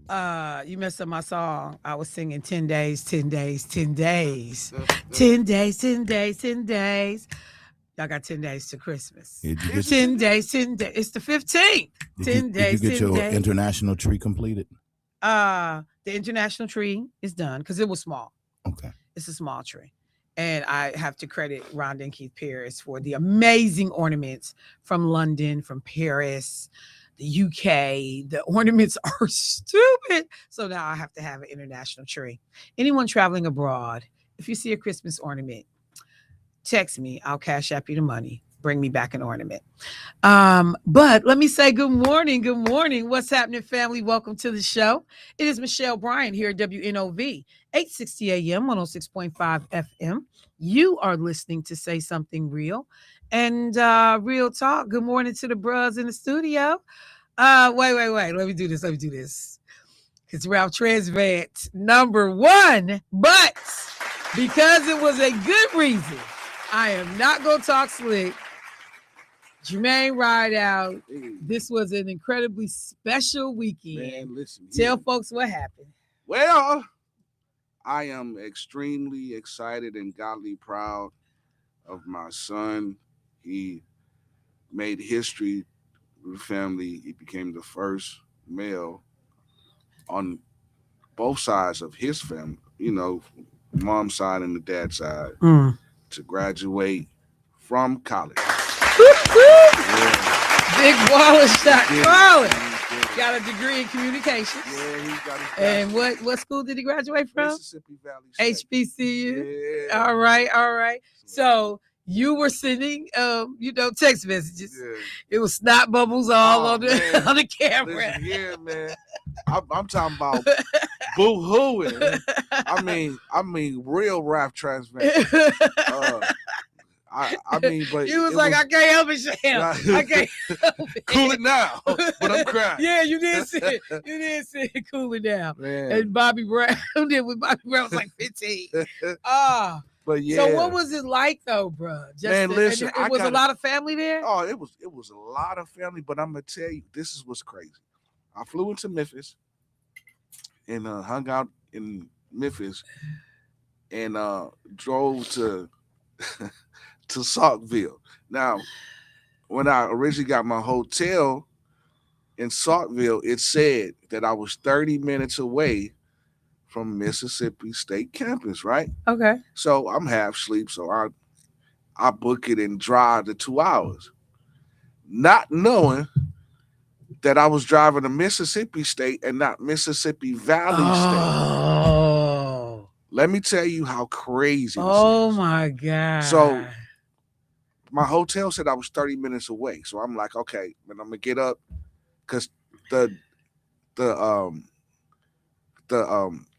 You messed up my song. I was singing 10 days, 10 days, 10 days. 10 days, 10 days, 10 days. Y'all got 10 days to Christmas. Did you Is get it 10 today? days, 10 days. It's the 15th. did you 10 did you days, get 10 your days. international tree completed? The international tree is done because it was small. Okay. It's a small tree. And I have to credit Rhonda and Keith Pierce for the amazing ornaments from London, from Paris, the UK. The ornaments are stupid. So now I have to have an international tree. Anyone traveling abroad, if you see a Christmas ornament, text me. I'll cash app you the money. Bring me back an ornament. But let me say good morning. Good morning. What's happening, family? Welcome to the show. It is Michelle Bryant here at WNOV, 860 AM, 106.5 FM. You are listening to Say Something Real and Real Talk. Good morning to the bros in the studio. Wait. Let me do this. It's Ralph Tresvant, number one. But because it was a good reason, I am not going to talk slick. Jermaine Rideout. This was an incredibly special weekend. Man, listen. Tell folks what happened. Well, I am extremely excited and godly proud of my son. He made history with the family. He became the first male on both sides of his family, mom's side and the dad's side, Mm. to graduate from college. Yeah, Big Wallace shot he did it. calling. He did it. Got a degree in communications. Yeah, he got his And bachelor's. what school did he graduate from? Mississippi Valley State. HBCU. Yeah. All right. So you were sending text messages. Yeah. It was snot bubbles all Oh, on the man. on the camera. Listen here, man. I'm talking about boo-hooing. I mean, real rap transfer. I mean, but You was like, I can't help it, Sham. I can't help it. cool it now, but I'm crying. Yeah, you did say it. You did say it, cool it down. Man. And Bobby Brown did when Bobby Brown was like 15. But yeah. So what was it like though, bro? Man, listen, it was a lot of family there? Oh, it was a lot of family, but I'm gonna tell you, this is what's crazy. I flew into Memphis and hung out in Memphis and drove to to Saltville. Now, when I originally got my hotel in Saltville, it said that I was 30 minutes away from Mississippi State campus, right? Okay. So I'm half asleep, so I book it and drive the 2 hours, not knowing that I was driving to Mississippi State and not Mississippi Valley State. Oh. Let me tell you how crazy this Oh is. my God. So my hotel said I was 30 minutes away. So I'm like, okay, man, I'm gonna get up because the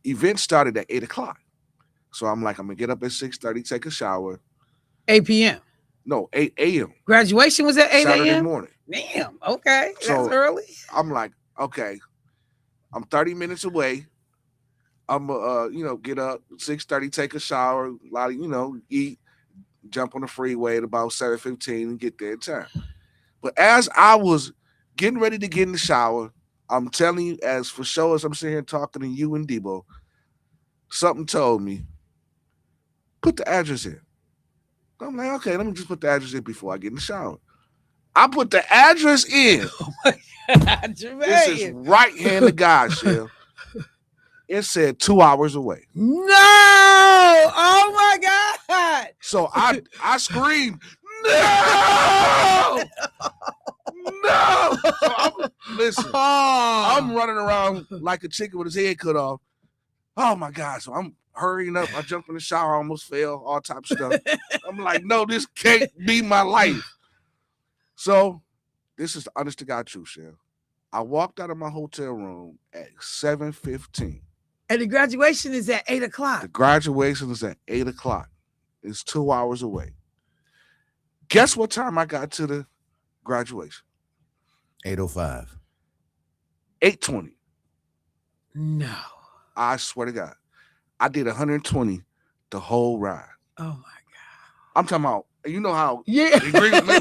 event started at 8 o'clock. So I'm like, I'm gonna get up at 6:30, take a shower. 8 p.m. No, 8 a.m. Graduation was at 8 Saturday a.m. morning. Damn. Okay. So- That's early. I'm like, okay, I'm 30 minutes away. I'm get up 6:30, take a shower, eat, jump on the freeway at about 7:15 and get there in time. But as I was getting ready to get in the shower, I'm telling you, as for sure as I'm sitting here talking to you and Debo, something told me, put the address in. I'm like, okay, let me just put the address in before I get in the shower. I put the address in. Jermaine. This is right hand to God, Shell. It said 2 hours away. No! Oh my God! So I screamed, no! No! So listen, I'm running around like a chicken with his head cut off. Oh my God. So I'm hurrying up. I jumped in the shower, almost fell, all types of stuff. I'm like, no, this can't be my life. So this is the honest to God truth, Shell. I walked out of my hotel room at 7:15. And the graduation is at 8 o'clock. The graduation is at 8 o'clock. It's 2 hours away. Guess what time I got to the graduation? 8:05. 8:20. No. I swear to God. I did 120 the whole ride. Oh my God. I'm talking about, you know how Yeah. you agree with me?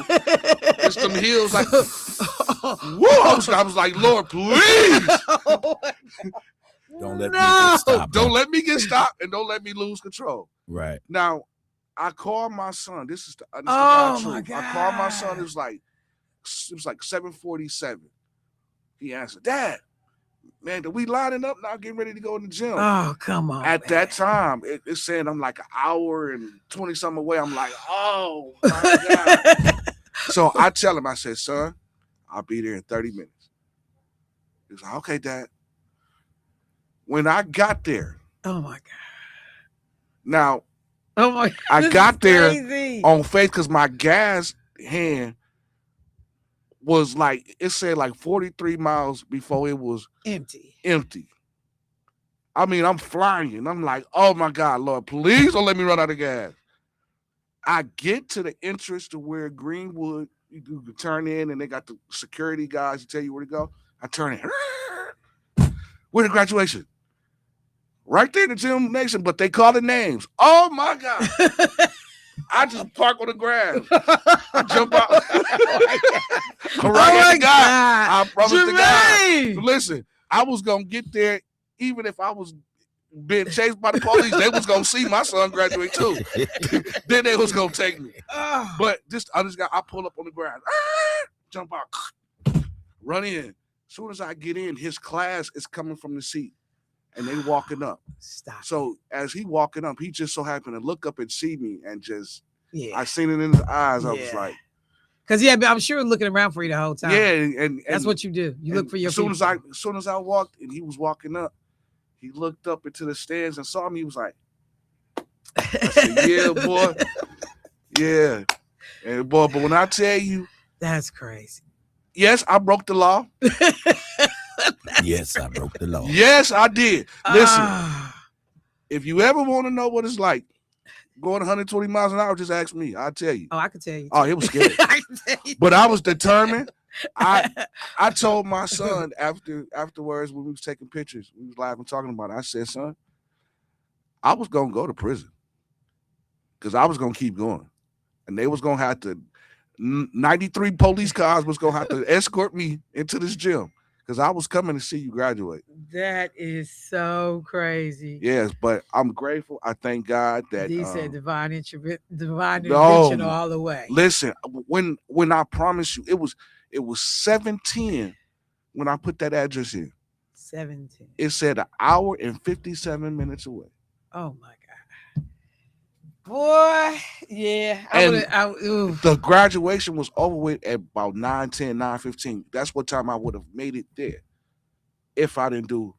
It's them hills like Woo! I was like, Lord, please. Don't let me get stopped. Don't let me get stopped and don't let me lose control. Right. Now, I called my son. This is the Oh, God my truth. I called my son. God. It was like 7:47. He answered, Dad, man, we lining up now, getting ready to go in the gym. Oh, come on. At that time, it said I'm like an hour and 20 something away. I'm like, oh my God. So I tell him, I said, son, I'll be there in 30 minutes. He was like, okay, Dad. When I got there, Oh my God. now Oh my God. I This got is there crazy. on faith because my gas hand was like, it said like 43 miles before it was Empty. empty. I mean, I'm flying. And I'm like, oh my God, Lord, please don't let me run out of gas. I get to the entrance to where Greenwood, you can turn in and they got the security guys to tell you where to go. I turn in. Where the graduation? Right there in the gym nation, but they call it names. Oh my God. I just park on the grass. I jump out. I'm right at the guy. I promise the guy. Listen, I was going to get there even if I was being chased by the police. They was going to see my son graduate too. Then they was going to take me. But I pull up on the grass. Jump out. Run in. As soon as I get in, his class is coming from the seat. And they walking up. Stop. So as he walking up, he just so happened to look up and see me and just, yeah. I seen it in his eyes. I was like, because I'm sure looking around for you the whole time. Yeah, and that's what you do. You look for your. As soon as I walked and he was walking up, he looked up into the stands and saw me. He was like, I said, yeah, boy, yeah, and boy. But when I tell you, that's crazy. Yes, I broke the law. Yes, I broke the law. Yes, I did. Listen, if you ever want to know what it's like going 120 miles an hour, just ask me. I'll tell you. Oh, I can tell you. Oh, it was scary. But I was determined. I told my son afterwards when we was taking pictures, we was live and talking about it. I said, son, I was gonna go to prison because I was gonna keep going, and they was gonna have to 93 police cars was gonna have to escort me into this gym because I was coming to see you graduate. That is so crazy. Yes, but I'm grateful. I thank God that he said divine intervention all the way. Listen, when I promise you, it was 7:10 when I put that address in. 17. It said an hour and 57 minutes away. Oh my God. Boy, yeah. The graduation was over with at about 9:10, 9:15. That's what time I would have made it there if I didn't do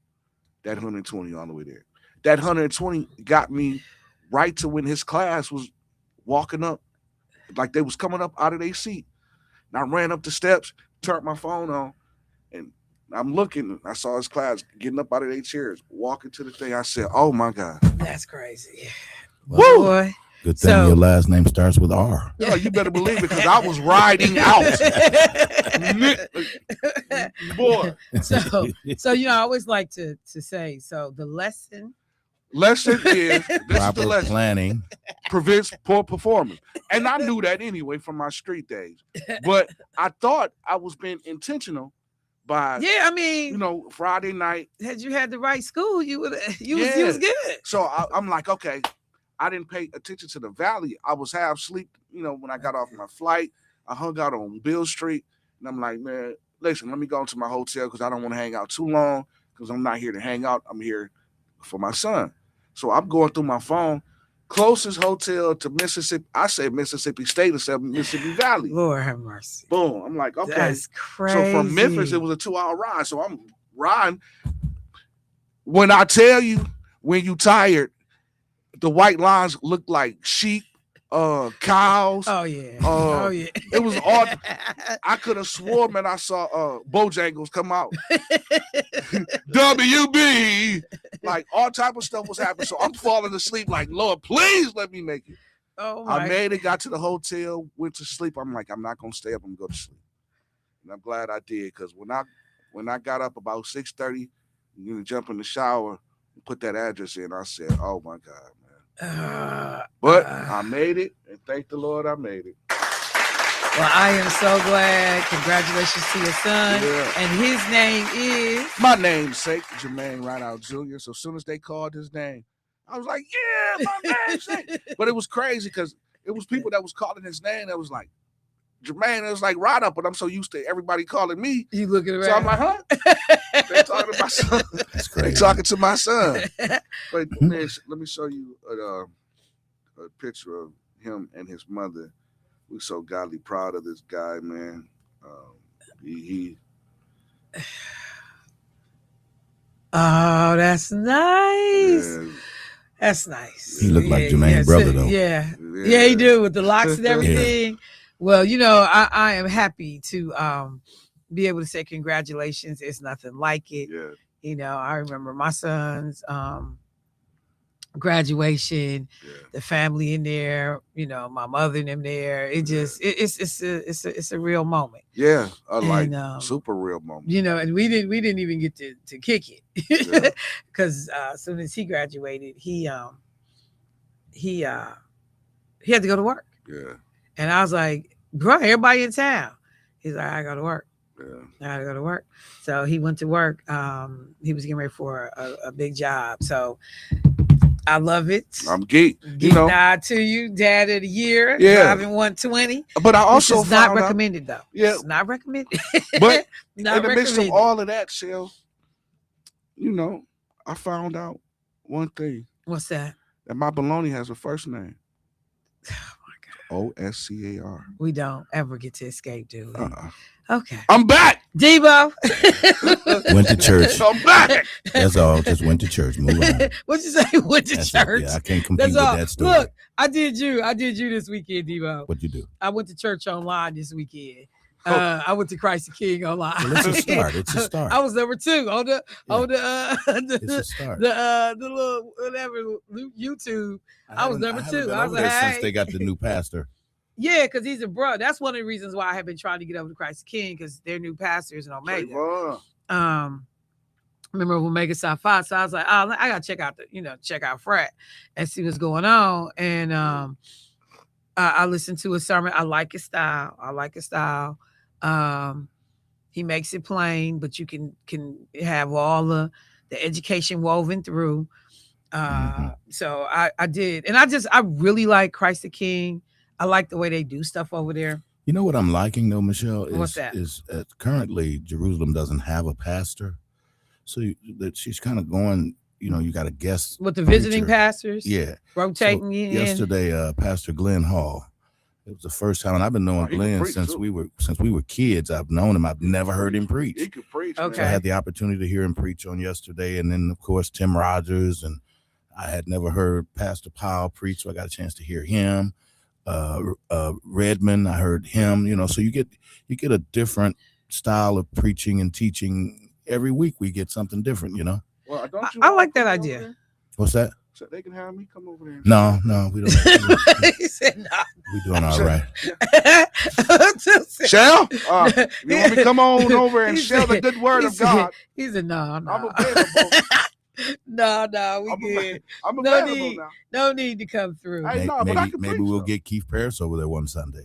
that 120 all the way there. That 120 got me right to when his class was walking up, like they was coming up out of their seat. And I ran up the steps, turned my phone on, and I'm looking. I saw his class getting up out of their chairs, walking to the thing. I said, "Oh my God, that's crazy." Well, boy. Good thing your last name starts with R. No, you better believe it because I was riding out. Boy. So I always like to say, so the lesson is proper planning prevents poor performance. And I knew that anyway from my street days. But I thought I was being intentional by Friday night. Had you had the right school, you was good. So I'm like, okay. I didn't pay attention to the valley. I was half asleep, when I got off my flight. I hung out on Bill Street, and I'm like, man, listen, let me go into my hotel because I don't want to hang out too long because I'm not here to hang out. I'm here for my son. So I'm going through my phone. Closest hotel to Mississippi, I said Mississippi State instead of Mississippi Valley. Lord have mercy. Boom. I'm like, okay. That's crazy. So from Memphis, it was a 2-hour ride. So I'm riding. When I tell you, when you tired, the white lines looked like sheep, cows. Oh yeah. It was all. I could have swore, man, I saw Bojangles come out. WB, like all type of stuff was happening. So I'm falling asleep. Like, Lord, please let me make it. Oh I made it. Got to the hotel. Went to sleep. I'm like, I'm not gonna stay up. I'm gonna go to sleep. And I'm glad I did because when I got up about 6:30, jump in the shower and put that address in, I said, oh my God, man. But I made it, and thank the Lord I made it. Well, I am so glad. Congratulations to your son. Yeah. And his name is? My namesake, Jermaine Rideout Jr. So as soon as they called his name, I was like, yeah, my namesake. But it was crazy because it was people that was calling his name that was like, Jermaine, it was like Rideout, but I'm so used to everybody calling me. You looking around. So I'm like, huh? They talking to my son. That's crazy. They talking to my son. But man, let me show you a picture of him and his mother. We're so godly proud of this guy, man. He Oh, that's nice. yeah, That's nice. He looked like Jermaine's brother, though. Yeah, he do with the locks and everything. Well, you know, I am happy to be able to say congratulations. It's nothing like it. Yeah. You know, I remember my son's graduation, the family in there, you know, my mother and them there. It just it's a real moment. Yeah, super real moment. You know, and we didn't even get to kick it because as soon as he graduated, he had to go to work. Yeah. And I was like, bro, everybody in town. He's like, I gotta work. Yeah. I gotta go to work. So he went to work. He was getting ready for a big job. So I love it. I'm geek. Geek nod to you, Dad of the Year. Driving 120. But I also it's not recommended though. Yeah, it's not recommended. But in the midst of all of that, Shell, you know, I found out one thing. What's that? That my baloney has a first name. Oh my God. Oscar. We don't ever get to escape, do we? Okay. I'm back. Debo. Went to church. I'm back. That's all. Just went to church. Move on. What'd you say? Went to church. Yeah, I can't compete with that story. Look, I did you this weekend, Debo. What'd you do? I went to church online this weekend. I went to Christ the King online. Well, it's a start. It's a start. I was number 2 on the it's a start. The little whatever YouTube. I was number 2. I was like, hey. Since they got the new pastor. Yeah, because he's a bro. That's one of the reasons why I have been trying to get over to Christ the King, because they're new pastors in Omega. Remember Omega South 5. So I was like, oh, I gotta check out Frat and see what's going on. And I listened to his sermon. I like his style. He makes it plain, but you can have all the education woven through. So I did, and I really like Christ the King. I like the way they do stuff over there. You know what I'm liking though, Michelle? What's that? Is currently Jerusalem doesn't have a pastor, so that she's kind of going. You know, you got a guest with the visiting pastors. Yeah, rotating in. Yesterday, Pastor Glenn Hall. It was the first time, and I've been knowing Glenn since we were kids. I've known him. I've never heard him preach. He could preach. Okay. So I had the opportunity to hear him preach on yesterday, and then of course Tim Rogers, and I had never heard Pastor Powell preach, so I got a chance to hear him. Redmond, I heard him. You know, so you get a different style of preaching and teaching every week. We get something different. You know. Well, I like that idea. What's that? So they can have me come over there. No, we don't. He said no. We're doing all right. Shell, you want me to come on over and share the good word of God? He said no. I'm available. No, we good. I'm available now. No need to come through. Hey, maybe we'll get Keith Paris over there one Sunday.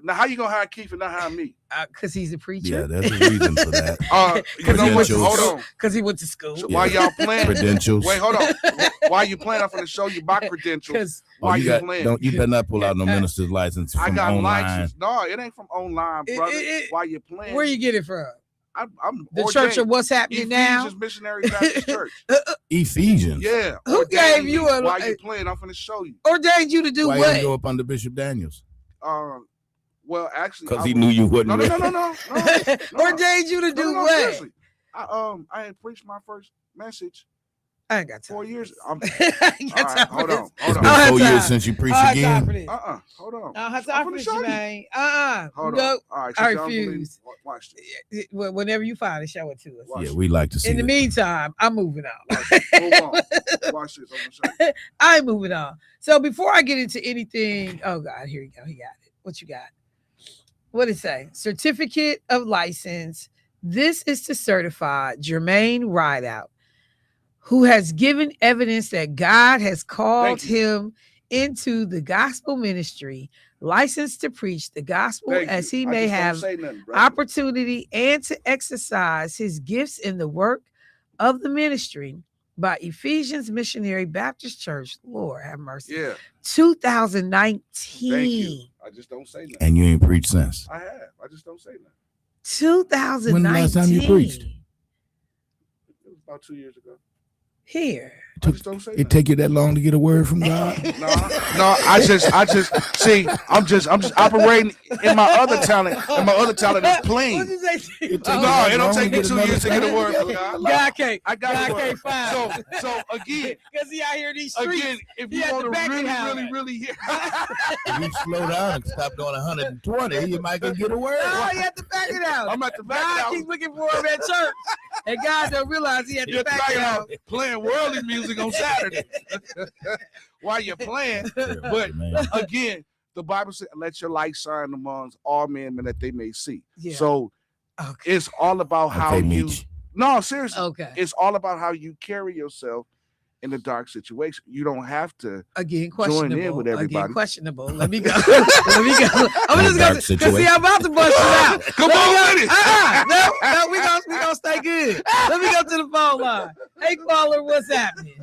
Now, how you gonna hire Keith and not hire me? Because he's a preacher. Yeah, there's a reason for that. You know what? Hold on. Because he went to school. So while y'all playing credentials. Wait, hold on. While you playing, I'm gonna show you my credentials. While you playing, you better not pull out no minister's license from online. I got license. No, it ain't from online, brother. While you playing, where you get it from? I'm the ordained. Church of what's happening now. Ephesians Missionary Baptist Church. Ephesians. Yeah. Who gave you a? While you playing, I'm gonna show you. Ordained you to do why what? You go up under Bishop Daniels. Well, actually, because he knew you wouldn't. No. Ordained you to do what? Seriously. I had preached my first message. I ain't got time. 4 years. Hold on. It's been 4 years since you preached again. Hold on. I have time for this, man. Hold on. All right. I refuse. Watch this. Whenever you find it, show it to us. Yeah, we like to see. In the meantime, I'm moving on. Hold on. Watch this. I'm gonna show you. I'm moving on. So before I get into anything, oh God, here you go. He got it. What you got? What did it say? Certificate of license. This is to certify Jermaine Rideout, who has given evidence that God has called him into the gospel ministry, licensed to preach the gospel Thank as you. he I may just don't have say nothing, brother. opportunity and to exercise his gifts in the work of the ministry by Ephesians Missionary Baptist Church. Lord have mercy. Yeah. 2019. Thank you. I just don't say nothing. And you ain't preached since. I have. I just don't say nothing. 2019. When the last time you preached? It was about 2 years ago. Here. I just don't say It nothing. take you that long to get a word from God? No, I just see. I'm just operating in my other talent, and my other talent is What'd playing. you say? It take No, that it don't long take me get 2 another years to get a talent? word from God. God can't. I got God a word. can't find. So again, Because he out here in these streets. again, if he you had want to to back it out. really hear, If you slow down and stop doing 120, you might get a word. No, he had to back it out. I'm at the back God out. keep looking for him at church. And God don't realize he had to You're back it out. playing worldly music on Saturday while you're playing. But Man. again, the Bible says, "Let your light shine amongst all men, and that they may see." Yeah. So Okay. it's all about how Okay, you. Mitch. No, seriously, Okay. it's all about how you carry yourself in a dark situation. You don't have to. Again, Join questionable. in with Again, everybody. questionable. Let me go. Let me go. I'm just Dark going to see. situation. I'm about to bust you out. Come Let me on go. with it. No, we gonna stay good. Let me go to the phone line. Hey, caller, what's happening?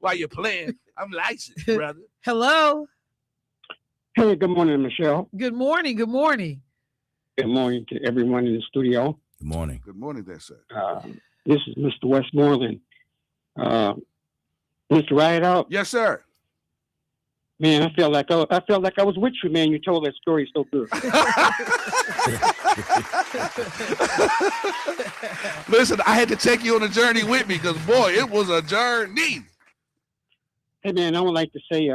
While you're playing, I'm licensed, brother. Hello. Hey, good morning, Michelle. Good morning. Good morning. Good morning to everyone in the studio. Good morning. Good morning, there, sir. This is Mr. Westmoreland. Mr. Rideout, Yes, sir. man, I felt like I was with you, man. You told that story so good. Listen, I had to take you on a journey with me because, boy, it was a journey. Hey, man, I would like to say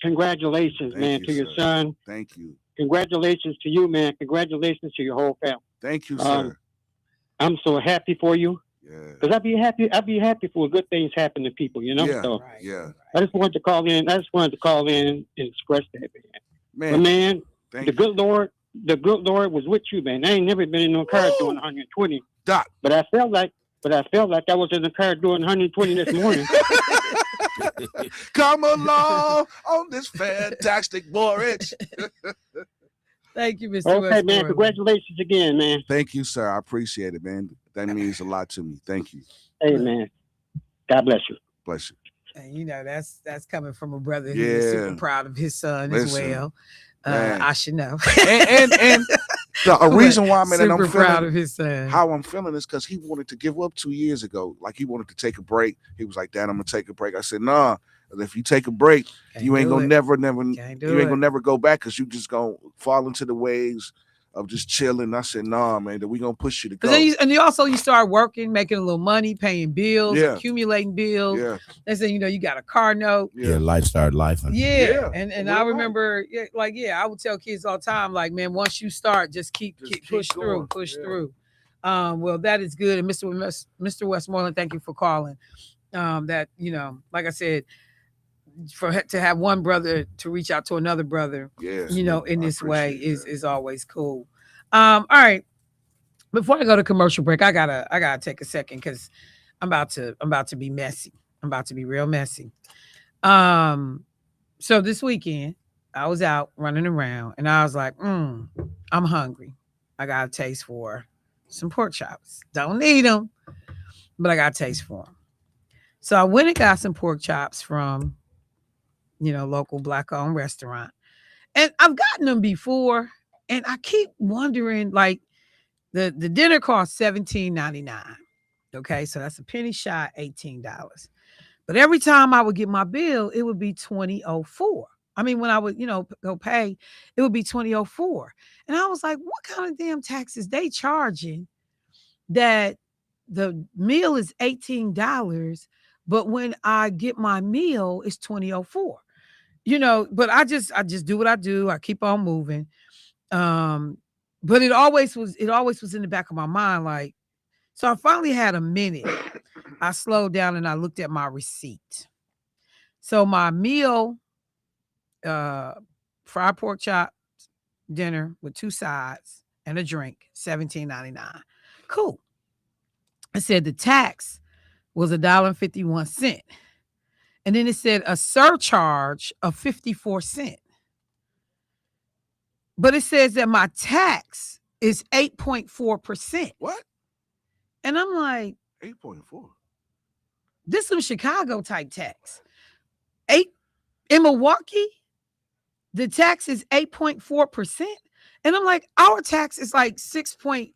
congratulations, Thank man, you, to your sir. son. Thank you. Congratulations to you, man. Congratulations to your whole family. Thank you, sir. I'm so happy for you Yeah. because I'd be happy for good things happen to people, you know. Yeah. So Yeah. I just wanted to call in. and express that, man. But Man, man, thank the you. good Lord was with you, man. I ain't never been in no car doing 120, Doc. but I felt like I was in the car doing 120 this morning. Come along on this fantastic voyage. Thank you, Mr. Okay, man. Westmoreland. Congratulations again, man. Thank you, sir. I appreciate it, man. That means a lot to me. Thank you. Hey, man. God bless you. Bless you. And you know that's coming from a brother who is super Yeah. proud of his son as Listen, well. man. I should know. And a reason why, man, that super I'm proud feeling of his son. how I'm feeling is because he wanted to give up 2 years ago. Like he wanted to take a break. He was like, "Dad, I'm gonna take a break." I said, "Nah. If you take a break, you ain't gonna never, never go back because you just gonna fall into the waves of just chilling." I said, "Nah, man, that we gonna push you to go." Then you start working, making a little money, paying bills, Yeah. accumulating bills. Yeah. They say, you got a car note. Yeah, life started life. Yeah. Yeah. And Real I life. remember, I would tell kids all the time, like, man, once you start, just keep push going. push Yeah. through. Well, that is good. And Mr. Westmoreland, thank you for calling. That, like I said, to have one brother to reach out to another brother, Yeah. in I this way appreciate that. is always cool. All right. Before I go to commercial break, I gotta take a second because I'm about to be messy. I'm about to be real messy. So this weekend I was out running around and I was like, I'm hungry. I got a taste for some pork chops. Don't need them, but I got a taste for them. So I went and got some pork chops from, local black-owned restaurant. And I've gotten them before, and I keep wondering, like, the dinner cost $17.99. Okay, so that's a penny shy, $18. But every time I would get my bill, it would be $20.04. I mean, when I would, go pay, it would be $20.04. And I was like, what kind of damn taxes they charging that the meal is $18, but when I get my meal, it's $20.04. But I just do what I do. I keep on moving. But it always was in the back of my mind, like, so I finally had a minute. I slowed down and I looked at my receipt. So my meal, fried pork chop dinner with 2 sides and a drink, $17.99. Cool. I said the tax was $1.51. And then it said a surcharge of 54 cents. but it says that my tax is 8.4%. What? And I'm like, 8.4. this is some Chicago type tax. 8 in Milwaukee, the tax is 8.4%. And I'm like, our tax is like 6.5%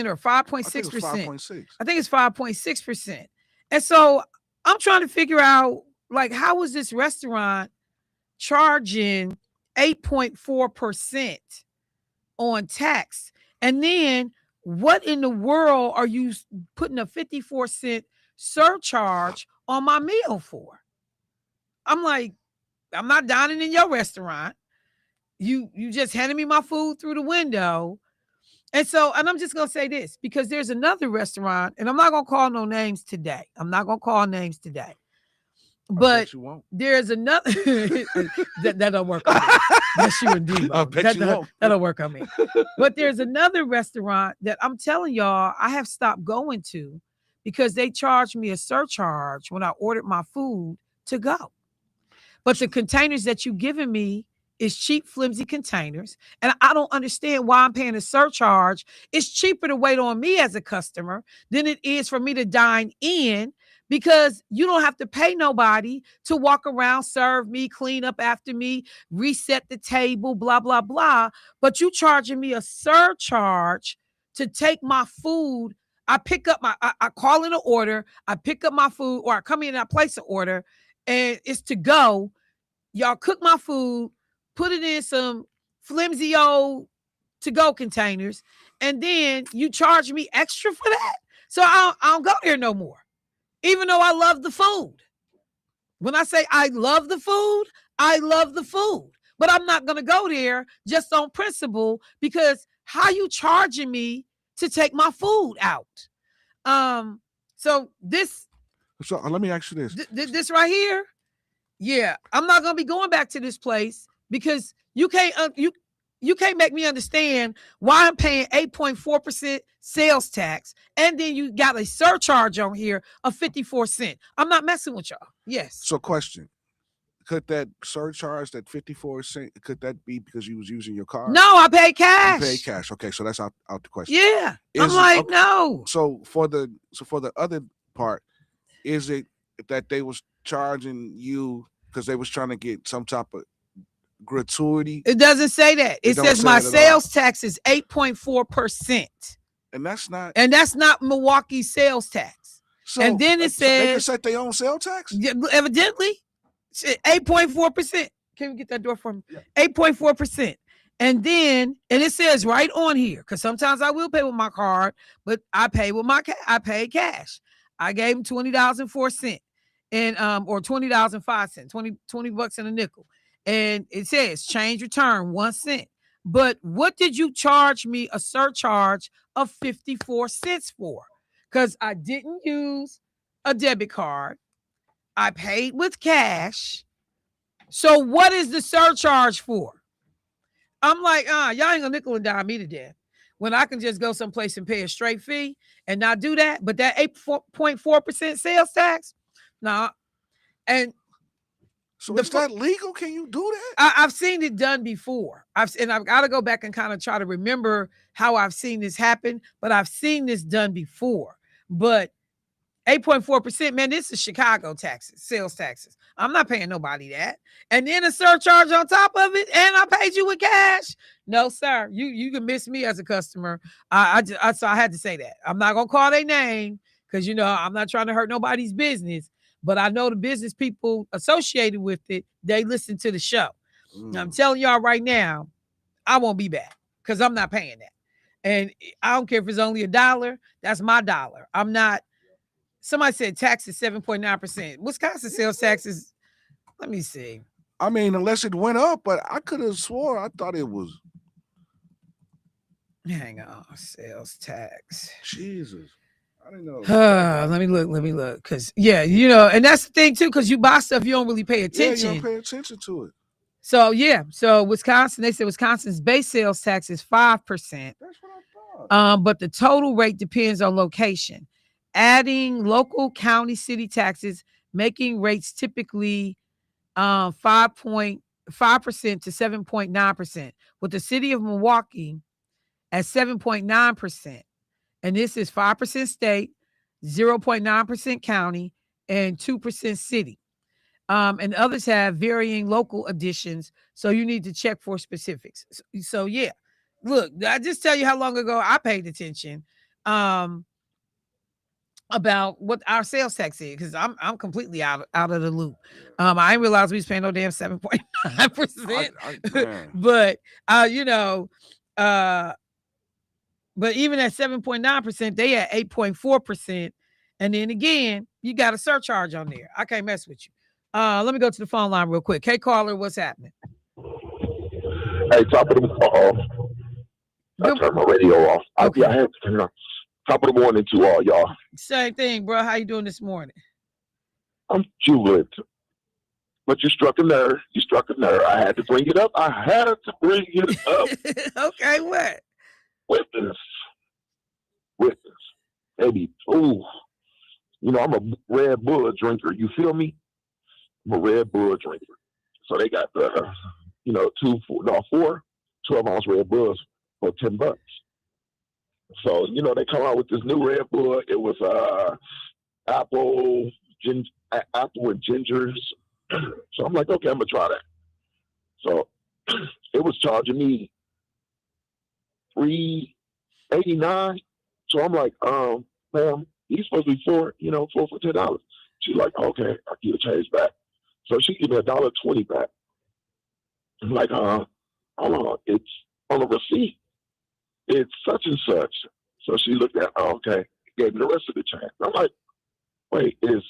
or I think it's 5.6%. 5.6. I think it's 5.6%. And so I'm trying to figure out, like, how is this restaurant charging 8.4% on tax? And then what in the world are you putting a 54-cent surcharge on my meal for? I'm like, I'm not dining in your restaurant. You just handed me my food through the window. And I'm just gonna say this because there's another restaurant, and I'm not gonna call no names today. I'm not gonna call names today. I But bet you won't. there's another that don't work on me. That's you and Debo. I bet you won't. That'll work on me. But there's another restaurant that I'm telling y'all I have stopped going to because they charged me a surcharge when I ordered my food to go. But the containers that you given me is cheap, flimsy containers. And I don't understand why I'm paying a surcharge. It's cheaper to wait on me as a customer than it is for me to dine in because you don't have to pay nobody to walk around, serve me, clean up after me, reset the table, blah, blah, blah. But you charging me a surcharge to take my food. I pick up I call in an order, I pick up my food, or I come in and I place an order, and it's to go. Y'all cook my food, put it in some flimsy old to-go containers, and then you charge me extra for that. So I don't go there no more, even though I love the food. When I say I love the food, I love the food. But I'm not going to go there just on principle because how you charging me to take my food out? So let me ask you this. This right here, yeah, I'm not gonna be going back to this place because you can't you can't make me understand why I'm paying 8.4% sales tax and then you got a surcharge on here of 54 cents. I'm not messing with y'all. Yes. So, question: could that surcharge, that 54 cent, could that be because you was using your card? No, I pay cash. You pay cash. Okay, so that's out the question. Yeah, I'm like, no. So for the other part, is it that they was charging you because they was trying to get some type of gratuity? It doesn't say that. It says my sales tax is 8.4%. And that's not Milwaukee's sales tax. So, and then it says they can set their own sales tax? Yeah, evidently. 8.4%. Can you get that door for me? Yeah. 8.4%. And it says right on here, because sometimes I will pay with my card, but I pay with I pay cash. I gave him $20.04 and or $20.05, 20 bucks and a nickel. And it says change return 1 cent. But what did you charge me a surcharge of 54 cents for? Because I didn't use a debit card. I paid with cash. So what is the surcharge for? I'm like, y'all ain't gonna nickel and dime me to death when I can just go someplace and pay a straight fee and not do that. But that 8.4% sales tax, nah. And so is that legal? Can you do that? I've seen it done before. I've got to go back and kind of try to remember how I've seen this happen, but I've seen this done before. But 8.4%, man, this is Chicago taxes, sales taxes. I'm not paying nobody that. And then a surcharge on top of it, and I paid you with cash. No, sir. You can miss me as a customer. So I had to say that. I'm not going to call their name because, I'm not trying to hurt nobody's business. But I know the business people associated with it, they listen to the show. I'm telling y'all right now, I won't be back because I'm not paying that. And I don't care if it's only $1. That's my dollar. I'm not. Somebody said tax is 7.9%. Wisconsin sales taxes, let me see. I mean, unless it went up, but I could have swore I thought it was. Hang on, sales tax. Jesus. I didn't know. Let me look. Because, and that's the thing, too, because you buy stuff, you don't really pay attention. Yeah, you don't pay attention to it. So, so Wisconsin, they said Wisconsin's base sales tax is 5%. That's what I thought. But the total rate depends on location. Adding local, county, city taxes, making rates typically 5.5% 5% to 7.9%, with the city of Milwaukee at 7.9%. And this is 5% state, 0.9% county, and 2% city. And others have varying local additions. So you need to check for specifics. So yeah, look, I just tell you how long ago I paid attention about what our sales tax is, because I'm completely out of the loop. I didn't realize we was paying no damn 7.9%. Man. But you know, but even at 7.9%, they at 8.4%. And then again, you got a surcharge on there. I can't mess with you. Let me go to the phone line real quick. Hey, caller, what's happening? Hey, top of the I Good. turned my radio off. Okay. I had to turn it on. Top of the morning to all y'all. Same thing, bro. How you doing this morning? I'm jubilant. But you struck a nerve. You struck a nerve. I had to bring it up. Okay, what? Witness. Maybe, ooh. You know, I'm a Red Bull drinker. You feel me? I'm a Red Bull drinker. So they got the, you know, 4 12-ounce Red Bulls for $10. So, you know, they come out with this new Red Bull. It was apple and gingers. So I'm like, okay, I'm gonna try that. So it was charging me $3.89. So I'm like, ma'am, he's supposed to be four for $10. She's like, okay, I'll give the change back. So she gave me $1.20 back. I'm like, hold on, it's on the receipt. It's such and such. So she looked at, okay, gave me the rest of the change. I'm like, wait, is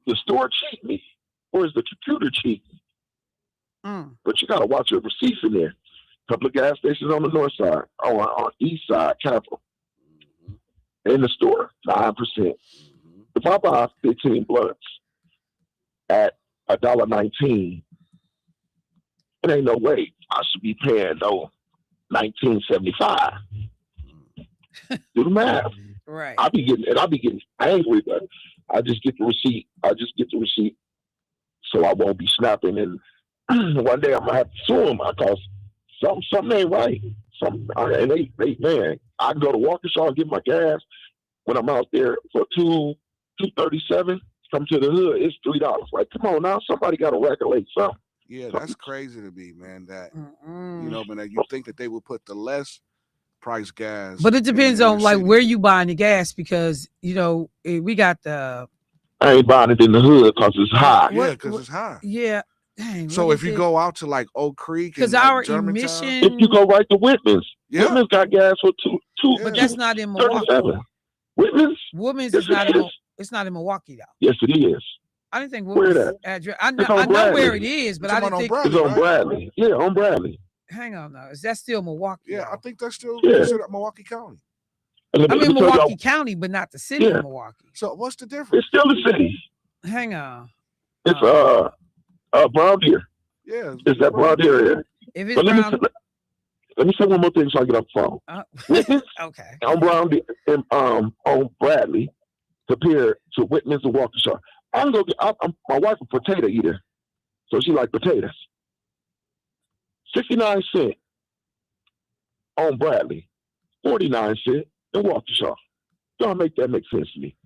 the store cheating me or is the computer cheating? But you got to watch your receipts in there. A couple of gas stations on the north side, on east side, Capitol. In the store, 9%. If I buy 15 blunts at $1.19, it ain't no way I should be paying no $19.75. Do the math. Right. I'll be getting angry, but I just get the receipt. So I won't be snapping. And one day I'm gonna have to sue them because something ain't right. And man, I can go to Waukesha and get my gas when I'm out there for $2.37. Come to the hood, it's $3. Like, come on now, somebody got to regulate something. Yeah, that's crazy to me, man. That you know, man, that you think that they would put the less price gas, but it depends in on the like city. where you buying the gas, because you know we got the. I ain't buying it in the hood because it's high. Yeah, because it's high. Yeah. Dang, So if you go out to like Oak Creek, because and our like Germantown, emission, If you go right to Whitman's, Yeah. Whitman's got gas for two. but that's not in Milwaukee. 37. Whitman's? Women's Yes, is not it in. is. It's not in Milwaukee though. Yes, it is. I didn't think Where Women's that? address. It's on I know where it Bradley. is, but You're I talking didn't about on think. It's Bradley, on right? Bradley. Yeah, on Bradley. Hang on now, is that still Milwaukee? Yeah, I though? think that's still Yeah. considered Milwaukee County. And I let me mean tell y'all, Milwaukee County, but not the city Yeah. of Milwaukee. So what's the difference? it's still a city. Hang on. It's Brown Deer. Yeah, It's that Brown Deer area. If it's But Brown, let me say one more thing so I get off the phone. Whitman's okay. on Brown Deer and on Bradley compared to Whitman's and Waukesha. I'm my wife a potato eater, so she like potatoes. 69 cents on Bradley, 49 cents in Waukesha. Y'all make that make sense to me.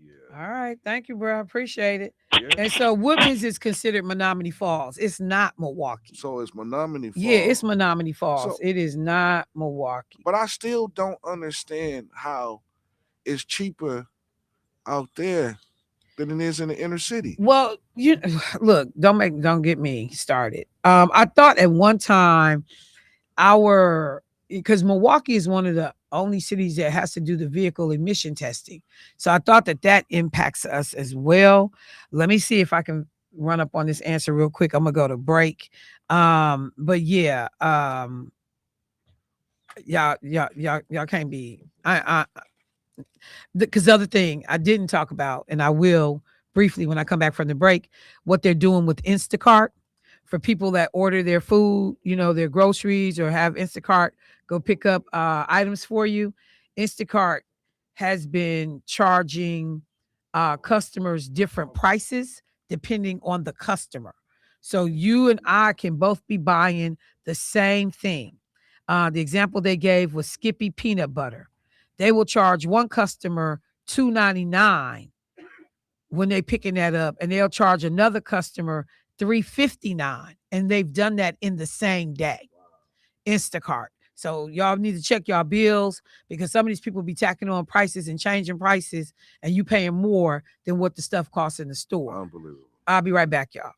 Yeah. All right, thank you, bro. I appreciate it. Yeah. And so Woodman's is considered Menominee Falls. It's not Milwaukee. So it's Menominee Falls. Yeah, it's Menominee Falls. So- It is not Milwaukee. But I still don't understand how it's cheaper out there than it is in the inner city. Well, you look, don't get me started. I thought at one time because Milwaukee is one of the only cities that has to do the vehicle emission testing. So I thought that impacts us as well. Let me see if I can run up on this answer real quick. I'm gonna go to break. But yeah, y'all can't be because the other thing I didn't talk about, and I will briefly when I come back from the break, what they're doing with Instacart for people that order their food, their groceries, or have Instacart go pick up items for you. Instacart has been charging customers different prices depending on the customer. So you and I can both be buying the same thing. The example they gave was Skippy peanut butter. They will charge one customer $2.99 when they picking that up, and they'll charge another customer $3.59, and they've done that in the same day. Instacart. So y'all need to check y'all bills, because some of these people be tacking on prices and changing prices, and you paying more than what the stuff costs in the store. Unbelievable. I'll be right back, y'all.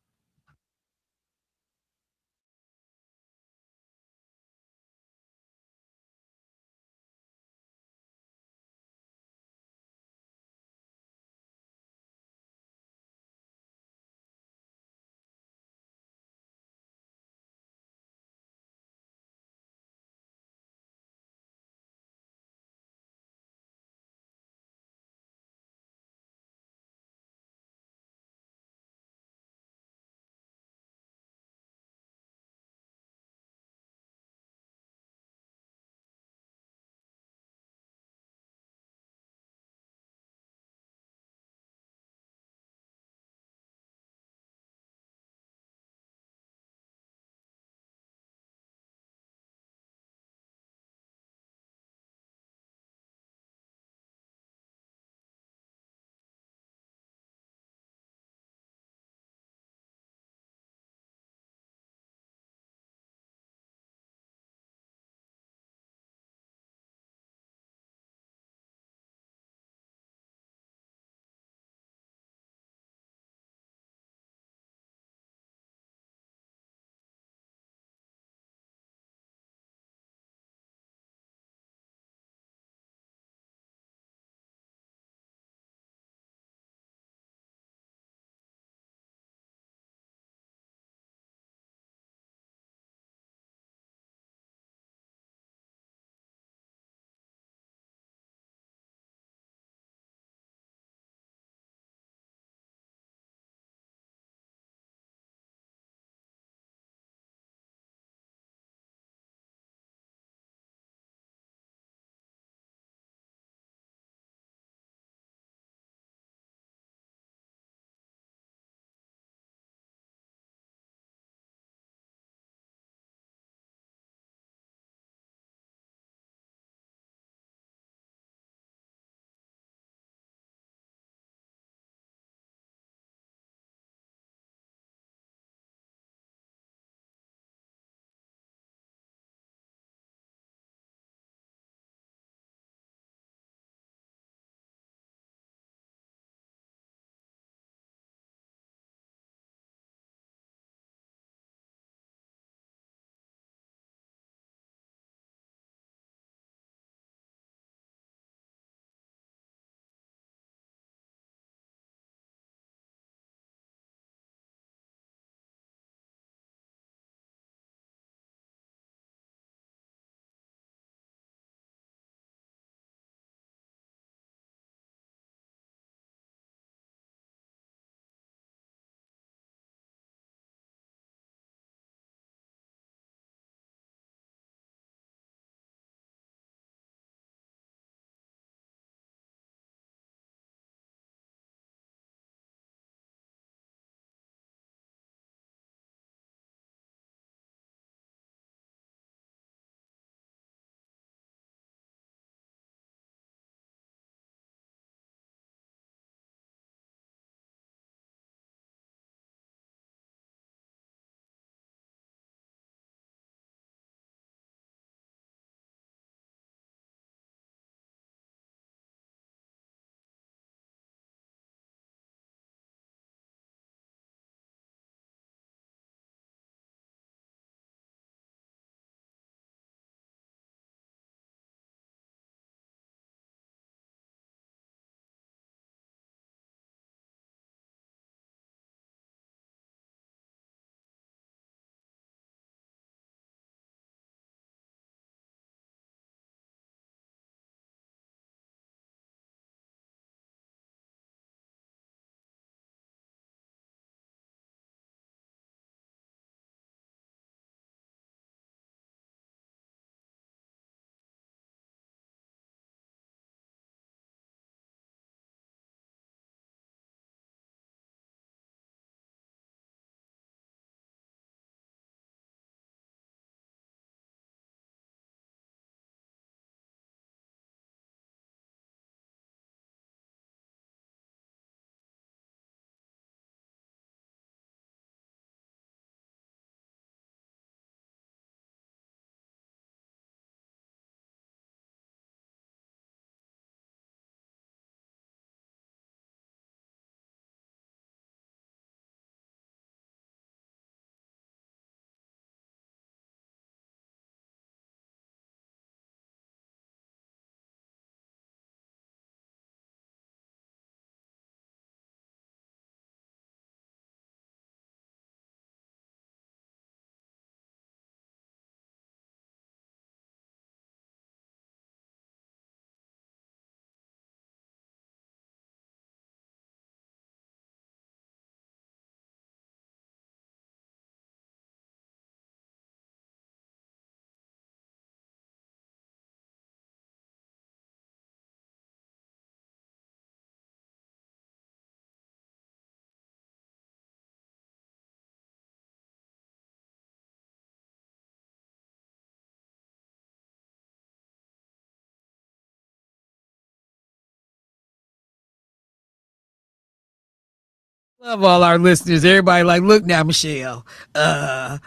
Love all our listeners. Everybody like, look now, Michelle. The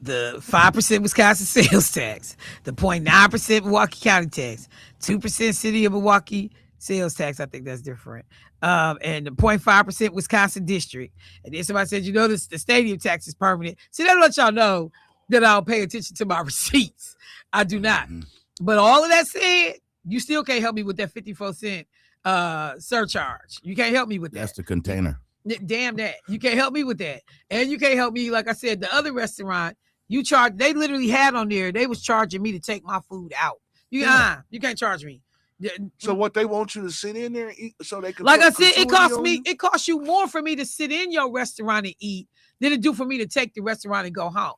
5% Wisconsin sales tax, the 0.9% Milwaukee County tax, 2% City of Milwaukee sales tax. I think that's different. And the 0.5% Wisconsin district. And then somebody said, this the stadium tax is permanent. See, that'll let y'all know that I don't pay attention to my receipts. I do not. Mhm. But all of that said, you still can't help me with that 54-cent surcharge. You can't help me with that. That's the container. Damn that. You can't help me with that. And you can't help me, like I said, the other restaurant, they literally had on there, they was charging me to take my food out. You can't charge me. So what, they want you to sit in there and eat so they can, like I said, it costs you more for me to sit in your restaurant and eat than it do for me to take the restaurant and go home.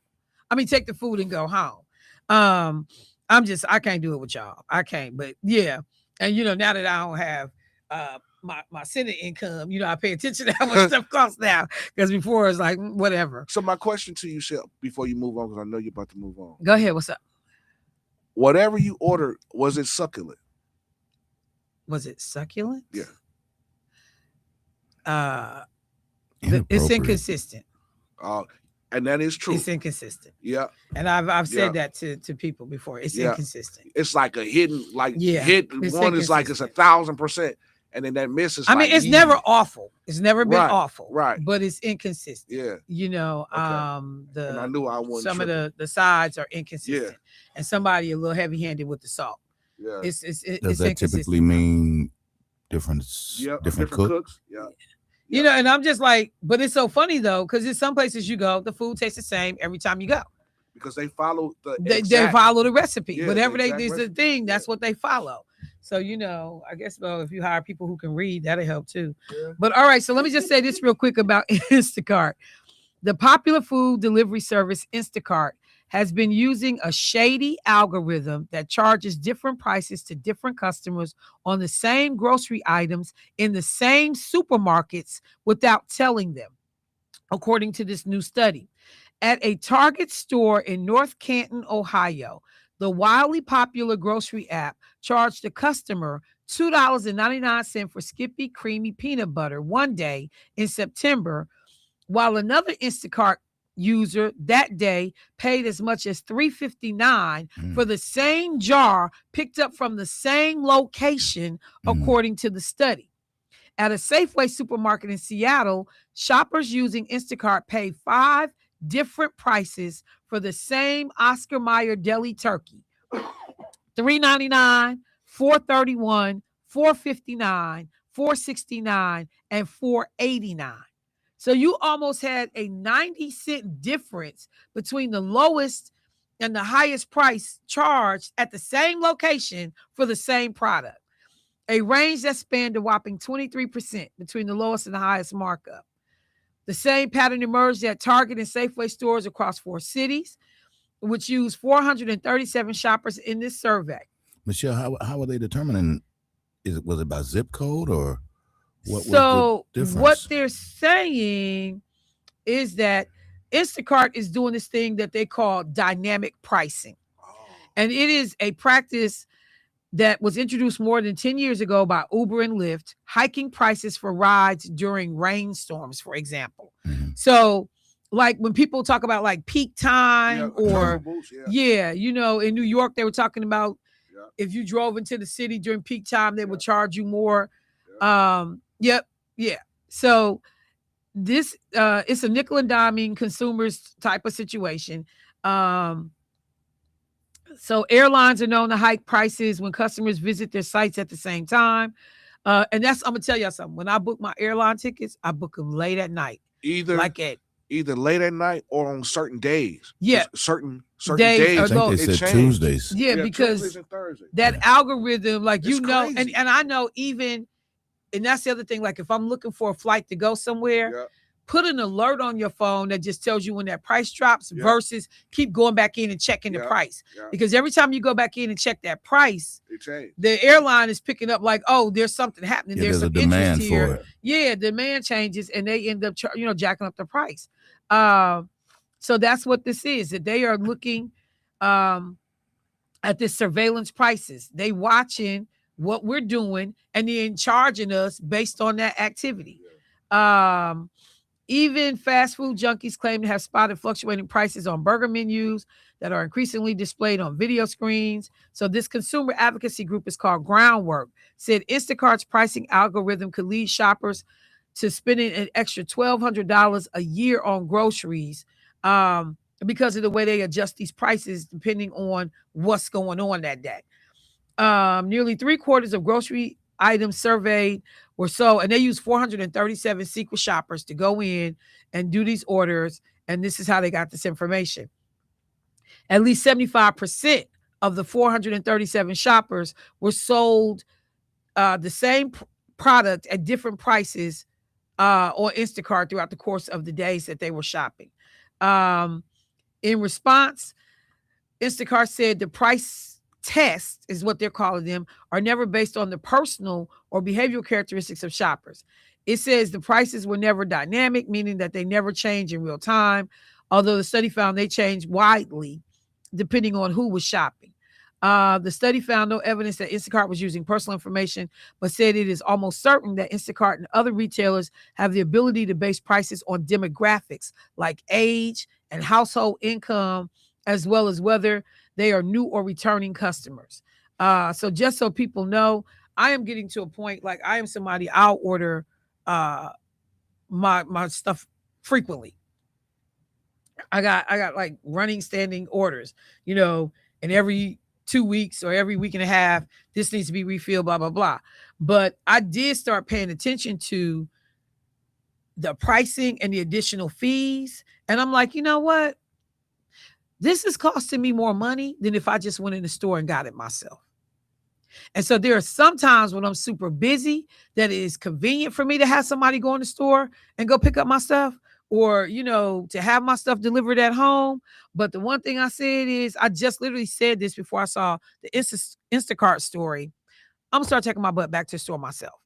Take the food and go home. I can't do it with y'all. I can't, but yeah. And now that I don't have my Senate income, I pay attention to how much stuff costs now. Because before it's like whatever. So my question to you, Shell, before you move on, because I know you're about to move on. Go ahead. What's up? Whatever you ordered, was it succulent? Was it succulent? Yeah. It's inconsistent. And that is true. It's inconsistent. Yeah. And I've said that to people before. It's inconsistent. It's like a hidden, hit one is like it's 1,000%, and then that misses. It's never awful. It's never been awful. Right. But it's inconsistent. Yeah. And I knew I wasn't some tripping. of the sides are inconsistent. And somebody a little heavy-handed with the salt. Yeah. It's Does that typically mean different cooks? Yeah. And I'm just like, but it's so funny though, because in some places you go, the food tastes the same every time you go. Because they follow they follow the recipe. Yeah, Whatever the is the thing, that's what they follow. So I guess if you hire people who can read, that'll help too. Yeah. But all right, so let me just say this real quick about Instacart. The popular food delivery service Instacart has been using a shady algorithm that charges different prices to different customers on the same grocery items in the same supermarkets without telling them, according to this new study. At a Target store in North Canton, Ohio, the wildly popular grocery app charged the customer $2.99 for Skippy Creamy Peanut Butter one day in September, while another Instacart user that day paid as much as $3.59 for the same jar picked up from the same location, according to the study. At a Safeway supermarket in Seattle, shoppers using Instacart paid 5 different prices for the same Oscar Mayer deli turkey: $3.99, $4.31, $4.59, $4.69, and $4.89. So you almost had a 90-cent difference between the lowest and the highest price charged at the same location for the same product. A range that spanned a whopping 23% between the lowest and the highest markup. The same pattern emerged at Target and Safeway stores across 4 cities, which used 437 shoppers in this survey. Michelle, how are they determining? Was it by zip code or what? So was the difference? What they're saying is that Instacart is doing this thing that they call dynamic pricing. And it is a practice that was introduced more than 10 years ago by Uber and Lyft, hiking prices for rides during rainstorms, for example. So like when people talk about like peak time or in New York, they were talking about if you drove into the city during peak time, they would charge you more. So this it's a nickel and diming consumers type of situation. So airlines are known to hike prices when customers visit their sites at the same time. And I'm gonna tell y'all something. When I book my airline tickets, I book them late at night. Either late at night or on certain days. Yeah. Certain days. days. I think they said Tuesdays. Yeah, because Tuesdays and Thursdays. that algorithm, like It's crazy. and I know even, and that's the other thing, like if I'm looking for a flight to go somewhere, put an alert on your phone that just tells you when that price drops versus keep going back in and checking the price. Because every time you go back in and check that price, the airline is picking up like, oh, there's something happening. There's some a demand interest here. for it. Yeah, demand changes and they end up, jacking up the price. So that's what this is, that they are looking at this surveillance prices. They watching what we're doing and then charging us based on that activity. Even fast food junkies claim to have spotted fluctuating prices on burger menus that are increasingly displayed on video screens. So this consumer advocacy group is called Groundwork, said Instacart's pricing algorithm could lead shoppers to spending an extra $1,200 a year on groceries because of the way they adjust these prices depending on what's going on that day. Nearly 3/4 of grocery items surveyed were sold, and they used 437 secret shoppers to go in and do these orders. And this is how they got this information. At least 75% of the 437 shoppers were sold the same product at different prices on Instacart throughout the course of the days that they were shopping. In response, Instacart said the price tests, is what they're calling them, are never based on the personal or behavioral characteristics of shoppers. It says the prices were never dynamic, meaning that they never change in real time, although the study found they changed widely depending on who was shopping. The study found no evidence that Instacart was using personal information, but said it is almost certain that Instacart and other retailers have the ability to base prices on demographics like age and household income, as well as whether they are new or returning customers. So just so people know, I am getting to a point, like I am somebody, I'll order my stuff frequently. I got like running standing orders, and every 2 weeks or every week and a half, this needs to be refilled, blah, blah, blah. But I did start paying attention to the pricing and the additional fees. And I'm like, you know what? This is costing me more money than if I just went in the store and got it myself. And so there are some times when I'm super busy that it is convenient for me to have somebody go in the store and go pick up my stuff, or, to have my stuff delivered at home. But the one thing I said is, I just literally said this before I saw the Instacart story. I'm gonna start taking my butt back to the store myself.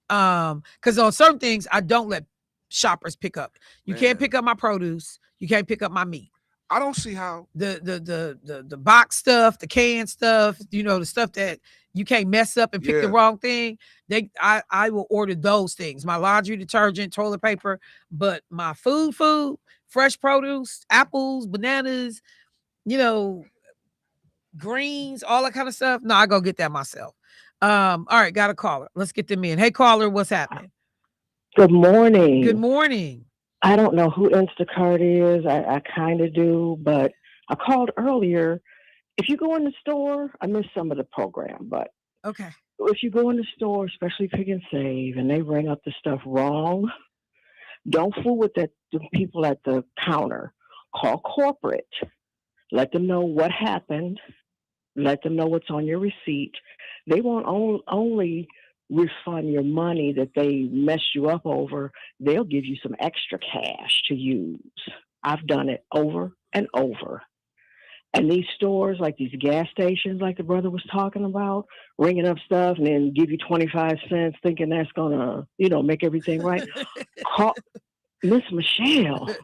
Because on certain things, I don't let shoppers pick up. You can't pick up my produce. You can't pick up my meat. I don't see how the box stuff, the canned stuff, the stuff that you can't mess up and pick the wrong thing. I will order those things. My laundry detergent, toilet paper, but my food, fresh produce, apples, bananas, greens, all that kind of stuff. No, I go get that myself. All right, got a caller. Let's get them in. Hey, caller, what's happening? Good morning. Good morning. I don't know who Instacart is. I kind of do, but I called earlier. If you go in the store, I missed some of the program, but okay. If you go in the store, especially Pick and Save, and they bring up the stuff wrong, don't fool with the people at the counter. Call corporate. Let them know what happened. Let them know what's on your receipt. They won't only refund your money that they messed you up over. They'll give you some extra cash to use. I've done it over and over. And these stores, like these gas stations, like the brother was talking about, ringing up stuff and then give you 25 cents thinking that's going to, make everything right. Call Miss Michelle.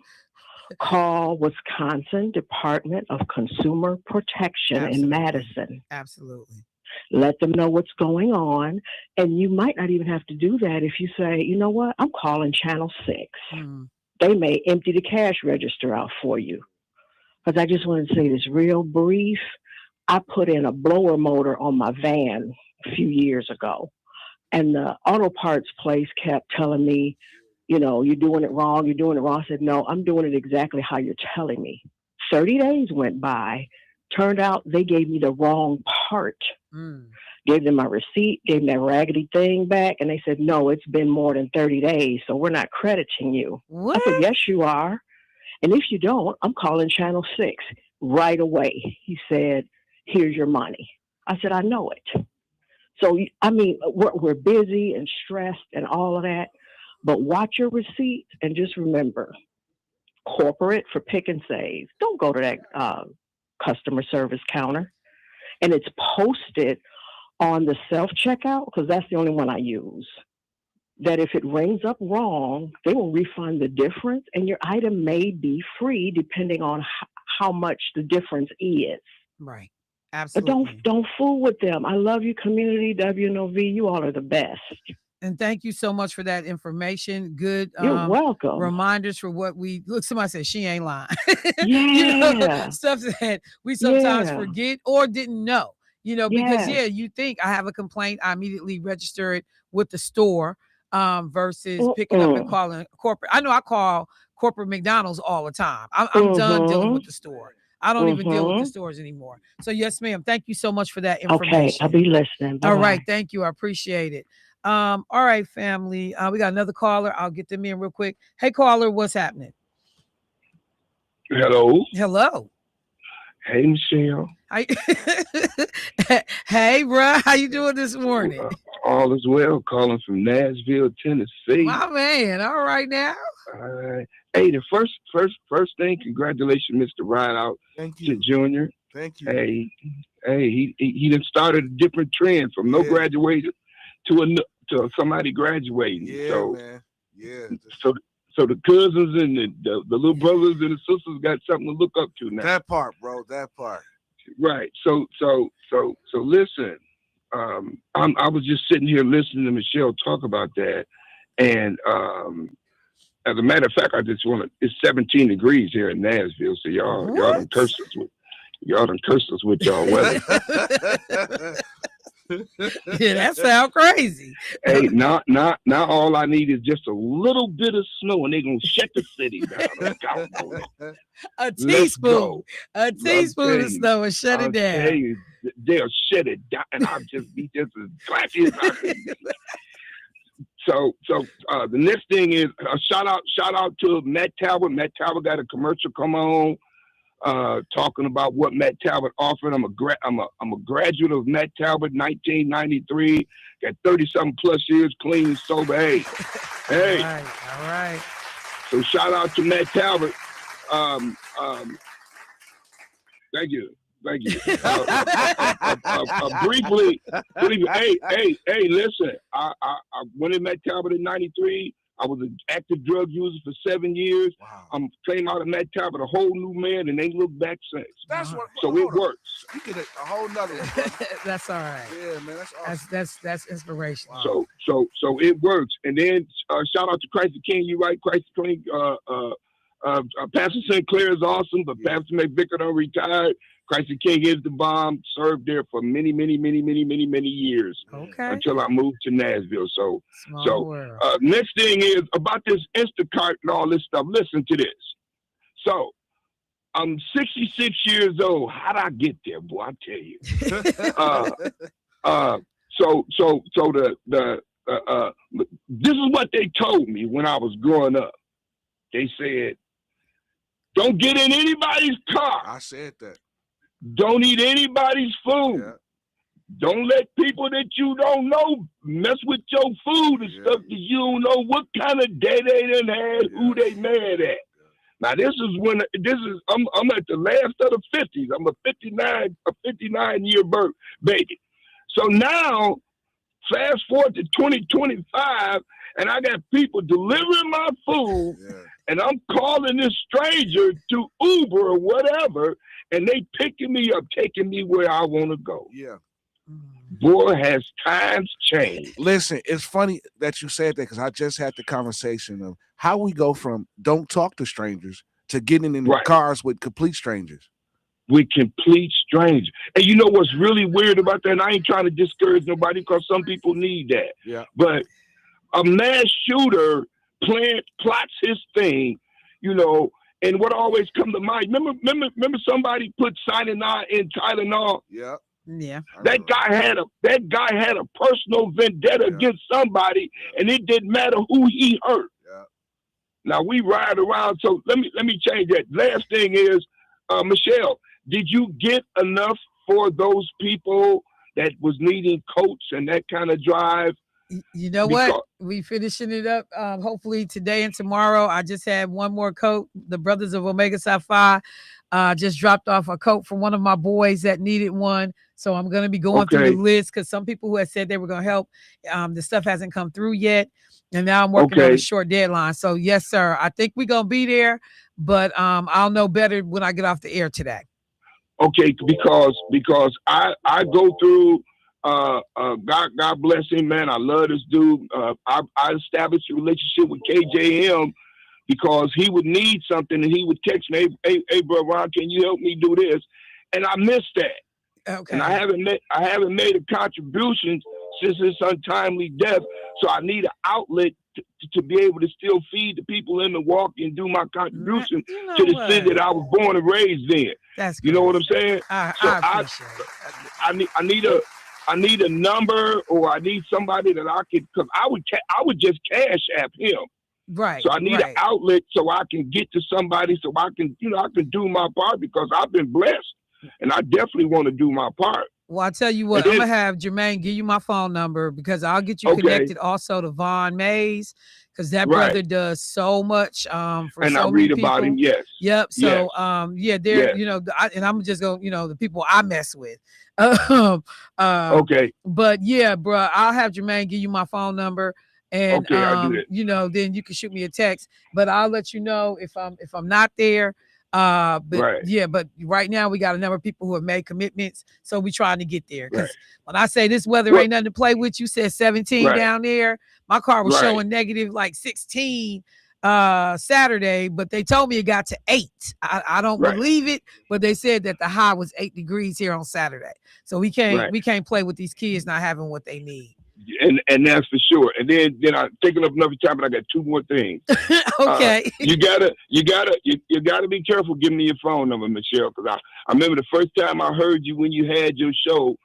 Call Wisconsin Department of Consumer Protection in Madison. Absolutely. Let them know what's going on. And you might not even have to do that if you say, you know what, I'm calling Channel 6. They may empty the cash register out for you. Because I just wanted to say this real brief. I put in a blower motor on my van a few years ago. And the auto parts place kept telling me, you're doing it wrong. You're doing it wrong. I said, no, I'm doing it exactly how you're telling me. 30 days went by. Turned out they gave me the wrong part. Gave them my receipt, gave them that raggedy thing back, and they said, no, it's been more than 30 days, so we're not crediting you. What? I said, yes, you are. And if you don't, I'm calling Channel 6 right away. He said, here's your money. I said, I know it. So, we're busy and stressed and all of that, but watch your receipts and just remember, corporate for Pick and Save. Don't go to that customer service counter. And it's posted on the self-checkout, because that's the only one I use, that if it rings up wrong, they will refund the difference, and your item may be free depending on how much the difference is. Right. Absolutely. But don't fool with them. I love you, community, WNOV. You all are the best. And thank you so much for that information. Good You're welcome. reminders for what we look. Somebody said she ain't lying. Yeah. Stuff that we sometimes Yeah. forget or didn't know. Because Yes. you think I have a complaint, I immediately register it with the store versus picking up and calling corporate. I know I call corporate McDonald's all the time. I'm done dealing with the store. I don't even deal with the stores anymore. So yes, ma'am. Thank you so much for that information. Okay, I'll be listening. Bye-bye. All right, thank you. I appreciate it. All right, family. We got another caller. I'll get them in real quick. Hey, caller, what's happening? Hello. Hello. Hey, Michelle. Hi. Hey, bro. How you doing this morning? All is well. Calling from Nashville, Tennessee. My man. All right now. All right. Hey, the first thing, congratulations, Mr. Rideout. Thank to you. Junior. Thank you. Hey, he done started a different trend from no graduation to somebody graduating. Yeah, so, man. Yeah. So the cousins and the little brothers and the sisters got something to look up to now. That part, bro. That part. Right. So listen. I was just sitting here listening to Michelle talk about that, and as a matter of fact, I just want to. It's 17 degrees here in Nashville, so y'all done curse us with y'all weather. Yeah, that sounds crazy. Hey, now all I need is just a little bit of snow, and they're gonna shut the city down. A teaspoon of snow and shut it down. Hey, they'll shut it down, and I'll just be just as clappy as I can be. So the next thing is shout out to Matt Talbot. Matt Talbot got a commercial come on. Talking about what Matt Talbot offered. I'm a graduate of Matt Talbot, 1993. Got 30-something plus years clean and sober. Hey. All right. So shout out to Matt Talbot. Thank you. Briefly. Hey, listen. I went in Matt Talbot in 93. I was an active drug user for 7 years. Wow. I'm came out of Matt Talbot a whole new man, and ain't looked back since. That's what. So it works. You get a whole nother one. Bro. That's all right. Yeah, man. That's awesome. That's inspirational. Wow. So it works. And then shout out to Christ the King. You right, Christ the King. Pastor Sinclair is awesome, but Pastor McVicker done retired. Christ the King is the bomb. Served there for many years. Okay. Until I moved to Nashville. Small world. Next thing is about this Instacart and all this stuff. Listen to this. So I'm 66 years old. How'd I get there, boy? I tell you. This is what they told me when I was growing up. They said, "Don't get in anybody's car. I said that. Don't eat anybody's food. Yeah. Don't let people that you don't know mess with your food and stuff that you don't know what kind of day they done had, who they mad at." Now I'm at the last of the 50s. I'm a 59-year baby. So now, fast forward to 2025, and I got people delivering my food, and I'm calling this stranger to Uber or whatever, and they picking me up, taking me where I want to go. Yeah. Boy, has times changed. Listen, it's funny that you said that because I just had the conversation of how we go from don't talk to strangers to getting in cars with complete strangers. With complete strangers. And you know what's really weird about that? And I ain't trying to discourage nobody because some people need that. Yeah. But a mass shooter plots his thing, and what always come to mind. Remember somebody put cyanide in Tylenol? Yeah. Yeah. That guy had a personal vendetta against somebody, and it didn't matter who he hurt. Yeah. Now we ride around. So let me change that. Last thing is, Michelle, did you get enough for those people that was needing coats and that kind of drive? You know what? We finishing it up. Hopefully today and tomorrow. I just had one more coat. The brothers of Omega Psi Phi just dropped off a coat for one of my boys that needed one. So I'm going to be going through the list because some people who had said they were going to help, the stuff hasn't come through yet. And now I'm working on a short deadline. So yes, sir. I think we're going to be there, but I'll know better when I get off the air today. Okay, because I go through God bless him, man. I love this dude. I established a relationship with KJM because he would need something and he would text me, hey, bro, Ron, can you help me do this? And I missed that. Okay. And I haven't made a contribution since his untimely death. So I need an outlet to be able to still feed the people in Milwaukee and do my contribution to the city that I was born and raised in. That's you know what I'm saying? I appreciate it. I need a number, or I need somebody that I could, because I would just cash app him. Right. So I need an outlet so I can get to somebody, so I can do my part, because I've been blessed and I definitely want to do my part. Well, I'll tell you what, I'm going to have Jermaine give you my phone number, because I'll get you connected also to Vaughn Mays, because that brother does so much for and so I read many people. about him, yes. Yep. So, they're, and I'm just going, the people I mess with. Okay. But yeah, bro, I'll have Jermaine give you my phone number. And, I'll do that. Then you can shoot me a text, but I'll let you know if I'm not there. But right now we got a number of people who have made commitments, so we trying to get there. Because when I say this weather ain't nothing to play with, you said 17 down there. My car was showing negative like 16 Saturday, but they told me it got to 8. I don't believe it, but they said that the high was 8 degrees here on Saturday. So we can't play with these kids not having what they need. And that's for sure. And then I'm taking up another time, but I got 2 more things. Okay. You gotta be careful giving me your phone number, Michelle, because I remember the first time I heard you when you had your show,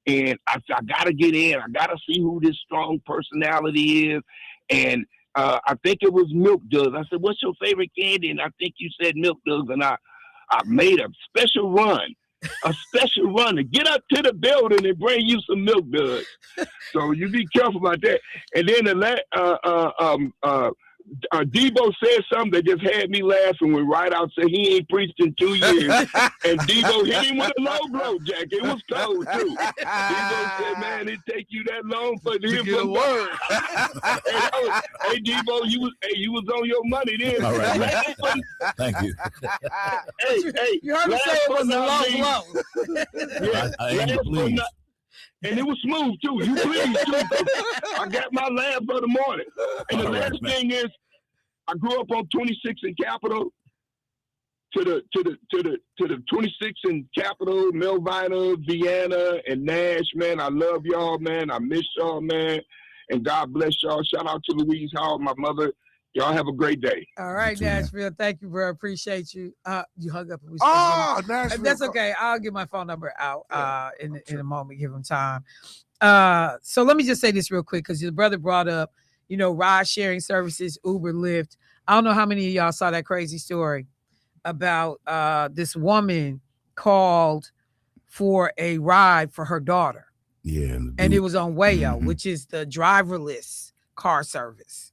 and I gotta get in. I gotta see who this strong personality is. And I think it was Milk Duds. I said, "What's your favorite candy?" And I think you said Milk Duds, and I made a special run to get up to the building and bring you some Milk Duds. So you be careful about that. And then Debo said something that just had me laughing when Rideout said he ain't preached in 2 years. And Debo hit him with a low blow, Jack. It was cold, too. Debo said, man, it take you that long for him to get a word. Hey, Debo, you was on your money then. All right. Thank you. Hey, you heard me say it was a low blow. I am pleased. And it was smooth too. You please too. I got my laugh for the morning. And the last thing is, I grew up on 26 in Capitol. To the 26 in Capitol, Melvina, Vienna, and Nash. Man, I love y'all, man. I miss y'all, man. And God bless y'all. Shout out to Louise Howell, my mother. Y'all have a great day. All right, Nashville. Thank you, bro. Appreciate you. You hung up. Nashville. That's okay. I'll get my phone number out in a moment. Give him time. So let me just say this real quick, because your brother brought up, ride sharing services, Uber, Lyft. I don't know how many of y'all saw that crazy story about this woman called for a ride for her daughter. Yeah. And it was on Wayo, which is the driverless car service.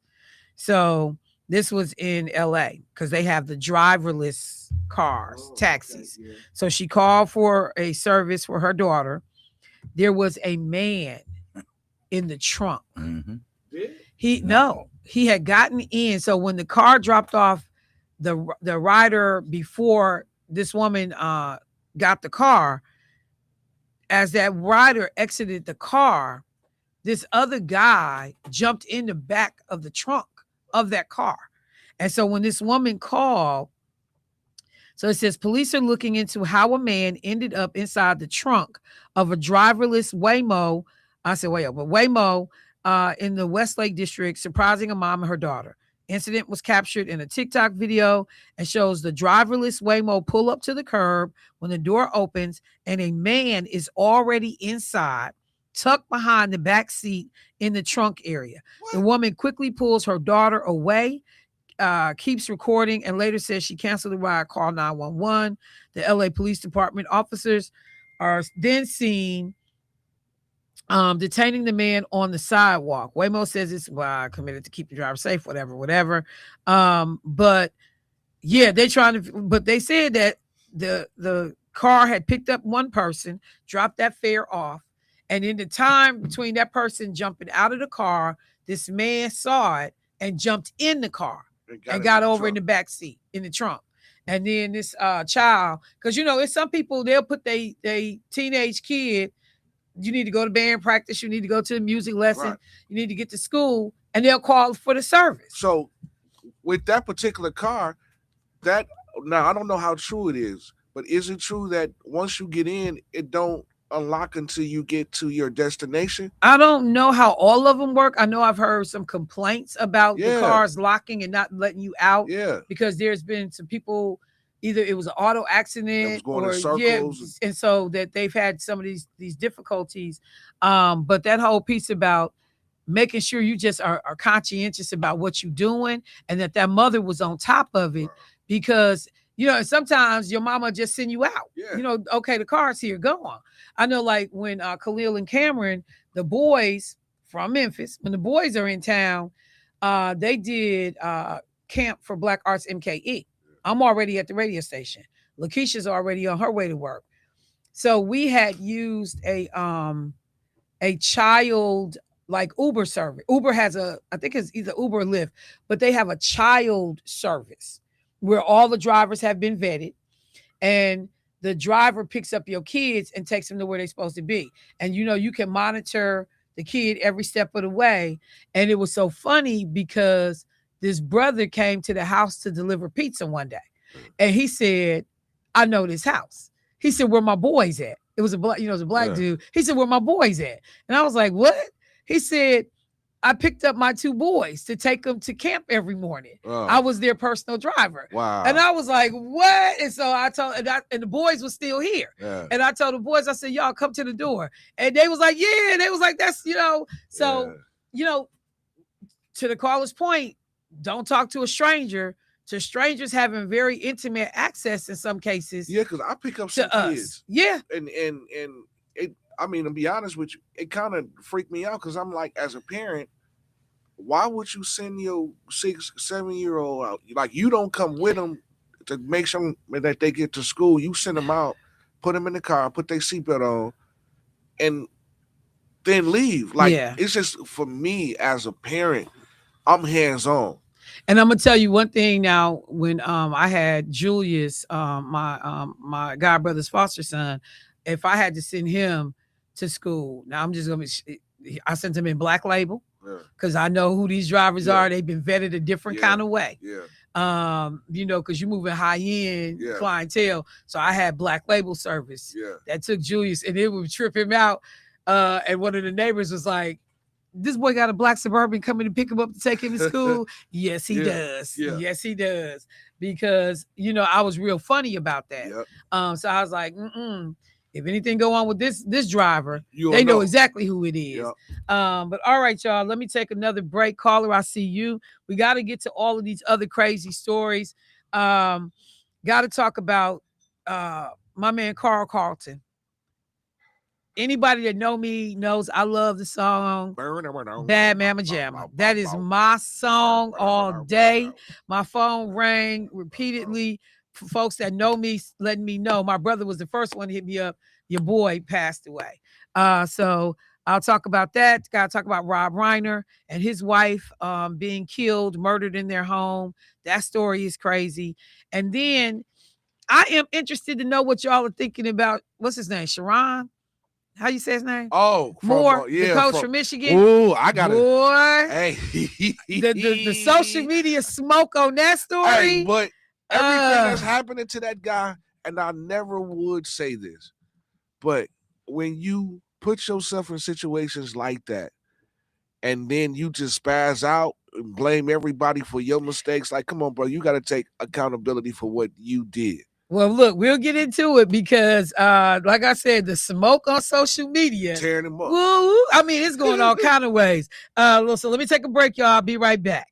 So this was in LA, because they have the driverless cars, taxis. Okay, yeah. So she called for a service for her daughter. There was a man in the trunk. He had gotten in. So when the car dropped off the rider before this woman got the car, as that rider exited the car, this other guy jumped in the back of the trunk of that car. And so when this woman called, so it says police are looking into how a man ended up inside the trunk of a driverless Waymo. I said Waymo in the Westlake district, surprising a mom and her daughter. Incident was captured in a TikTok video and shows the driverless Waymo pull up to the curb when the door opens and a man is already inside, tucked behind the back seat in the trunk area. What? The woman quickly pulls her daughter away, keeps recording, and later says she canceled the ride, called 911. The LA Police Department officers are then seen detaining the man on the sidewalk. Waymo says it's committed to keep the driver safe, whatever. But yeah, they said that the car had picked up one person, dropped that fare off, and in the time between that person jumping out of the car, this man saw it and jumped in the car and got over in the back seat in the trunk. And then this child, because it's some people, they'll put they teenage kid you need to go to band practice, you need to go to the music lesson, Right. you need to get to school, and they'll call for the service. So with that particular car, that now I don't know how true it is, but is it true that once you get in, it don't unlock until you get to your destination? I don't know how all of them work. I know I've heard some complaints about the Yeah. cars locking and not letting you out Yeah. because there's been some people, either it was an auto That was accident going in or yeah, circles. and so that they've had some of these difficulties. But that whole piece about making sure you just are conscientious about what you're doing and that mother was on top of it, because sometimes your mama just send you out. Yeah. Okay, the car's here, go on. I know, like when Khalil and Cameron, the boys from Memphis, when the boys are in town, they did camp for Black Arts MKE. I'm already at the radio station. Lakeisha's already on her way to work. So we had used a child, like Uber service. Uber has I think it's either Uber or Lyft, but they have a child service where all the drivers have been vetted, and the driver picks up your kids and takes them to where they're supposed to be. And you can monitor the kid every step of the way. And it was so funny because this brother came to the house to deliver pizza one day, and he said, "I know this house." He said, "Where my boys at?" It was a black, it was a black dude. He said, "Where my boys at?" And I was like, "What?" He said, "I picked up my two boys to take them to camp every morning. I was their personal driver." Wow. And I was like, "What?" And so I told, and the boys were still here. Yeah. And I told the boys, I said, "Y'all come to the door." And they was like, "Yeah." And they was like, "That's." So, to the caller's point, don't talk to a stranger. To strangers having very intimate access in some cases. Yeah, because I pick up some to us. kids. Yeah. And it, I mean, to be honest with you, it kind of freaked me out because I'm like, as a parent, why would you send your 6, 7-year-old out? Like, you don't come with them to make sure that they get to school. You send them out, put them in the car, put their seatbelt on, and then leave. Like, Yeah. it's just, for me as a parent, I'm hands on. And I'm gonna tell you one thing now. When I had Julius, my god brother's foster son, if I had to send him to school, now I'm just gonna I sent him in Black Label because I know who these drivers are. They've been vetted a different kind of way. Yeah. Because you're moving high end Yeah. clientele. So I had Black Label service Yeah. that took Julius, and it would trip him out. And one of the neighbors was like, "This boy got a black Suburban coming to pick him up to take him to school." Yes, he does. Yeah. Yes, he does. Because I was real funny about that. Yep. So I was like, if anything go on with this driver, You'll they know know. exactly who it is. Yep. But all right, y'all, let me take another break. Caller, I see you. We got to get to all of these other crazy stories. Got to talk about my man Carl Carlton. Anybody that know me knows I love the song Bad Mama Jamma. That is my song all day. My phone rang repeatedly for folks that know me, letting me know. My brother was the first one to hit me up. Your boy passed away. So I'll talk about that. Got to talk about Rob Reiner and his wife being killed, murdered in their home. That story is crazy. And then I am interested to know what y'all are thinking about. What's his name? Sharon? How you say his name? Oh, Moore, the coach from Michigan. Ooh, I got it. Boy, Hey, the social media smoke on that story. Hey, but everything that's happening to that guy, and I never would say this, but when you put yourself in situations like that, and then you just spaz out and blame everybody for your mistakes, like, come on, bro, you got to take accountability for what you did. Well, look, we'll get into it because, like I said, the smoke on social media tearing him up. Woo, I mean, it's going all kind of ways. So let me take a break, y'all. I'll be right back.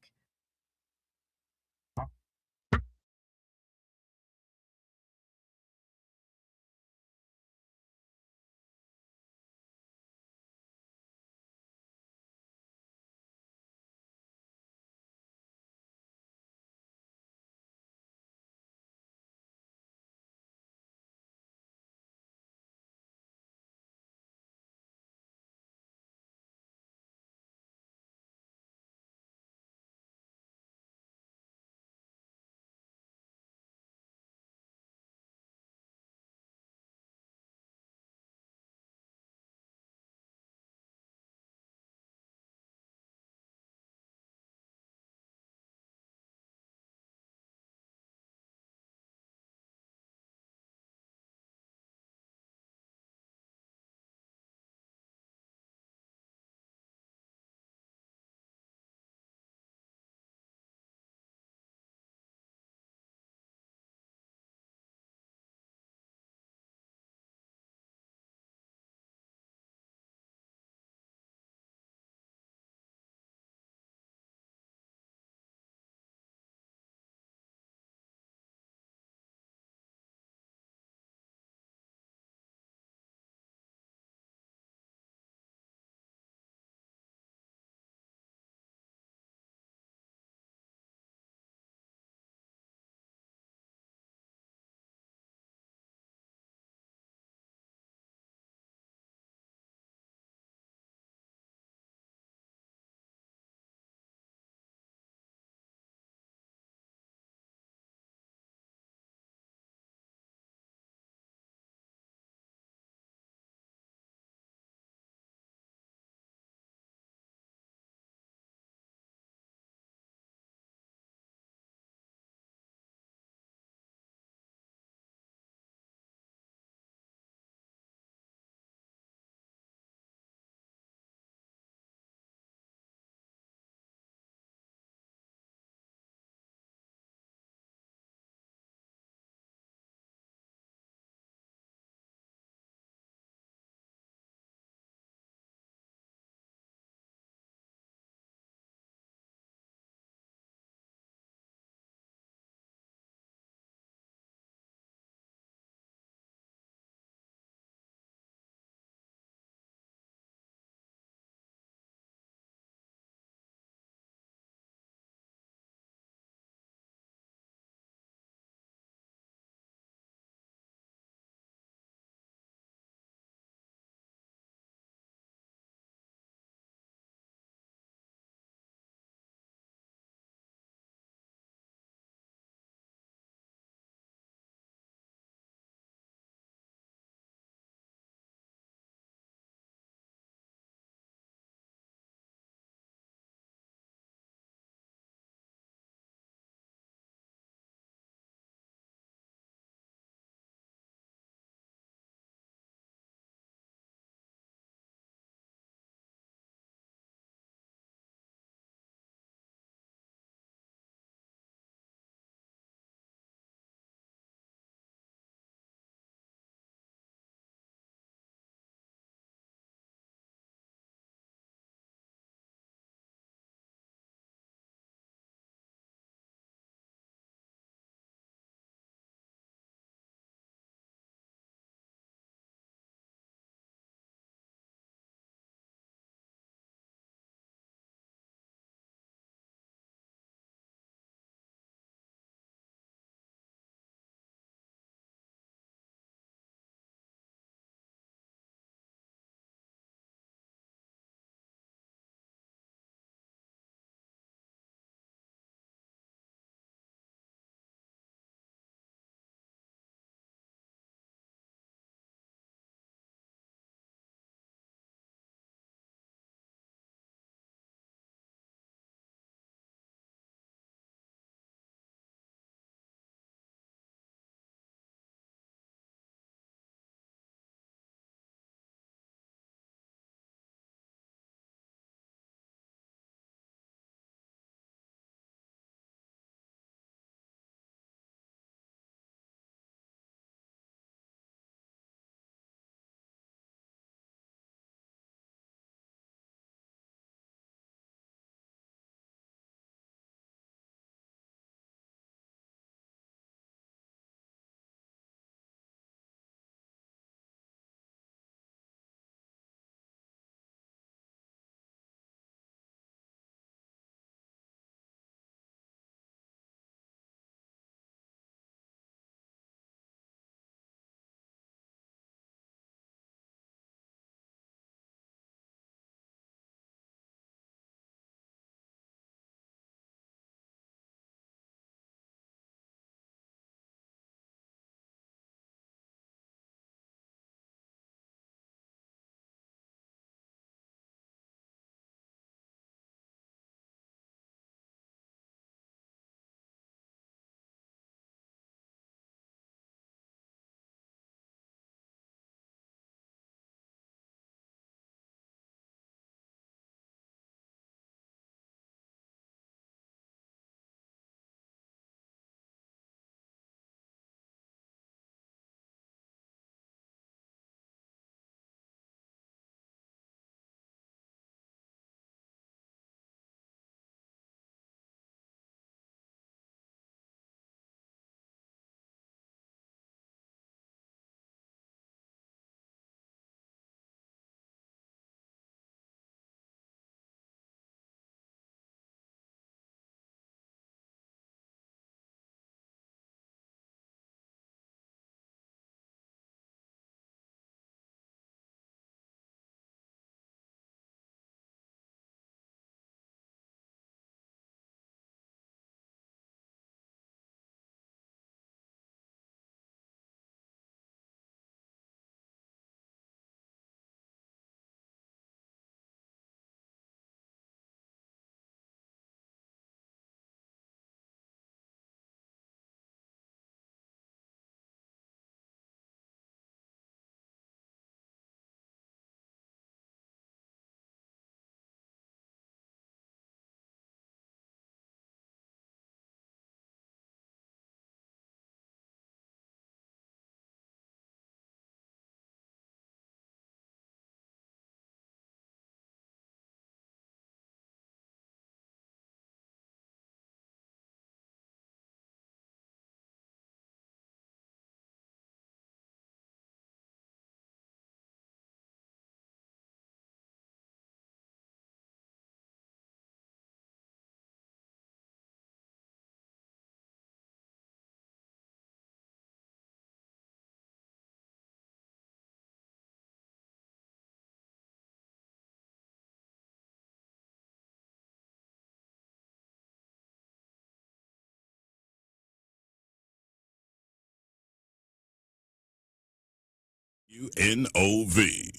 UNOV.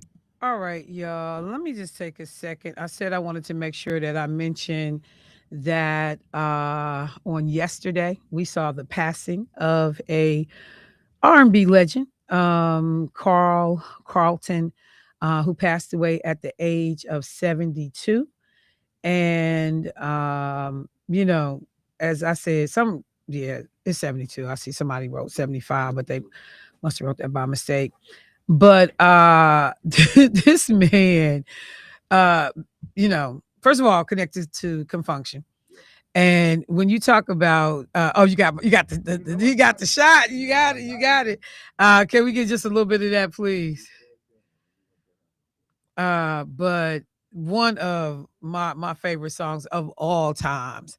All right, y'all. Let me just take a second. I said I wanted to make sure that I mentioned that on yesterday we saw the passing of a R&B legend, Carl Carlton, who passed away at the age of 72. And as I said, it's 72. I see somebody wrote 75, but they must have wrote that by mistake. But this man, uh, first of all, connected to Confunction. And when you talk about, you got the shot, you got it. Can we get just a little bit of that, please? But one of my favorite songs of all times,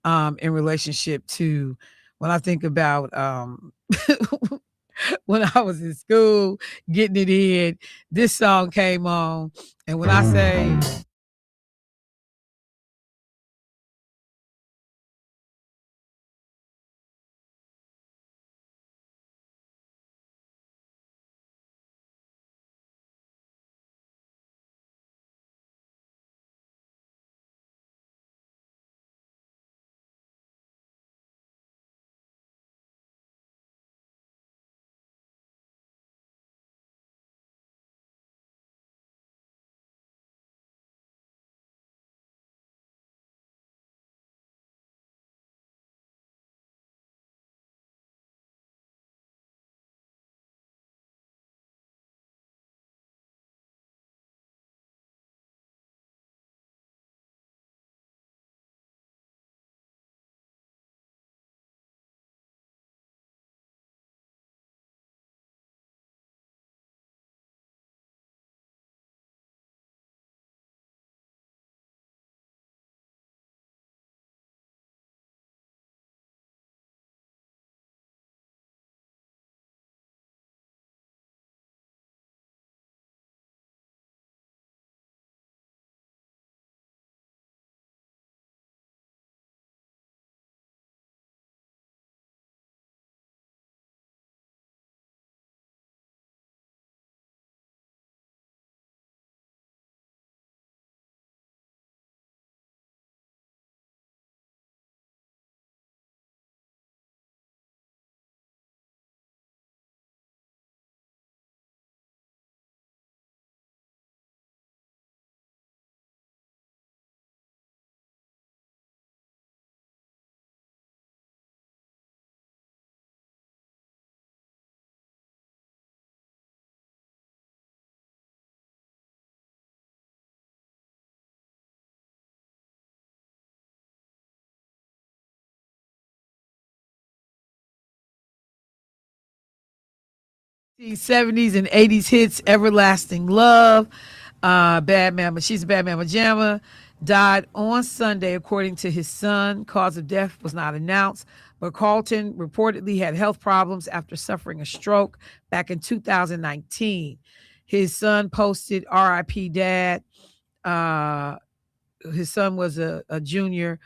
in relationship to when I think about when I was in school, getting it in, this song came on. And when I say the 70s and 80s hits, Everlasting Love, Bad Mama, she's a Bad Mama Jamma, died on Sunday, according to his son. Cause of death was not announced, but Carlton reportedly had health problems after suffering a stroke back in 2019. His son posted, RIP Dad. Uh, his son was a junior.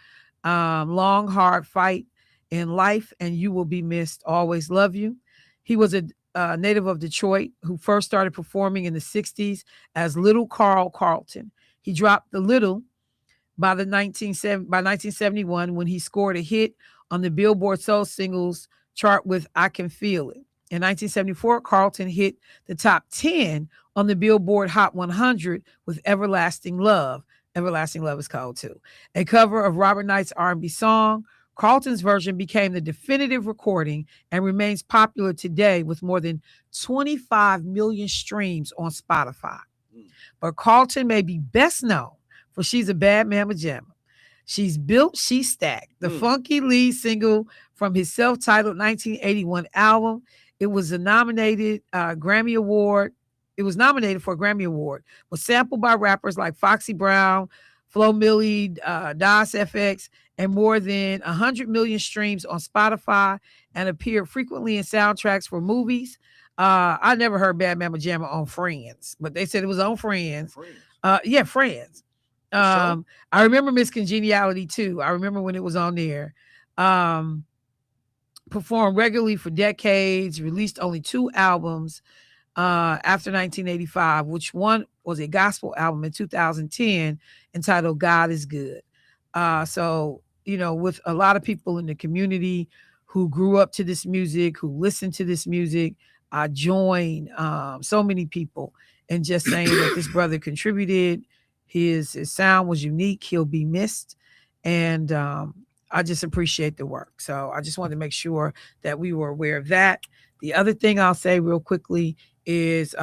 Long, hard fight in life, and you will be missed. Always love you. He was a native of Detroit who first started performing in the 60s as Little Carl Carlton. He dropped the little by 1971 when he scored a hit on the Billboard Soul Singles chart with I Can Feel It. In 1974, Carlton hit the top 10 on the Billboard Hot 100 with Everlasting Love. Everlasting Love is called too. A cover of Robert Knight's R&B song. Carlton's version became the definitive recording and remains popular today with more than 25 million streams on Spotify. But Carlton may be best known for She's a Bad Mama Jamma. She's Built, She's Stacked, the funky lead single from his self-titled 1981 album. It was a nominated Grammy Award. It was nominated for a Grammy Award. Was sampled by rappers like Foxy Brown, Flo Milli, Das FX, and more than 100 million streams on Spotify, and appeared frequently in soundtracks for movies. I never heard Bad Mama Jamma on Friends, but they said it was on Friends. Yeah, Friends. I remember Miss Congeniality too. I remember when it was on there. Performed regularly for decades, released only 2 albums. after 1985, which one was a gospel album in 2010 entitled God is Good. So, with a lot of people in the community who grew up to this music, who listened to this music, I joined so many people in just saying that this brother contributed. His sound was unique. He'll be missed. And I just appreciate the work. So I just wanted to make sure that we were aware of that. The other thing I'll say real quickly is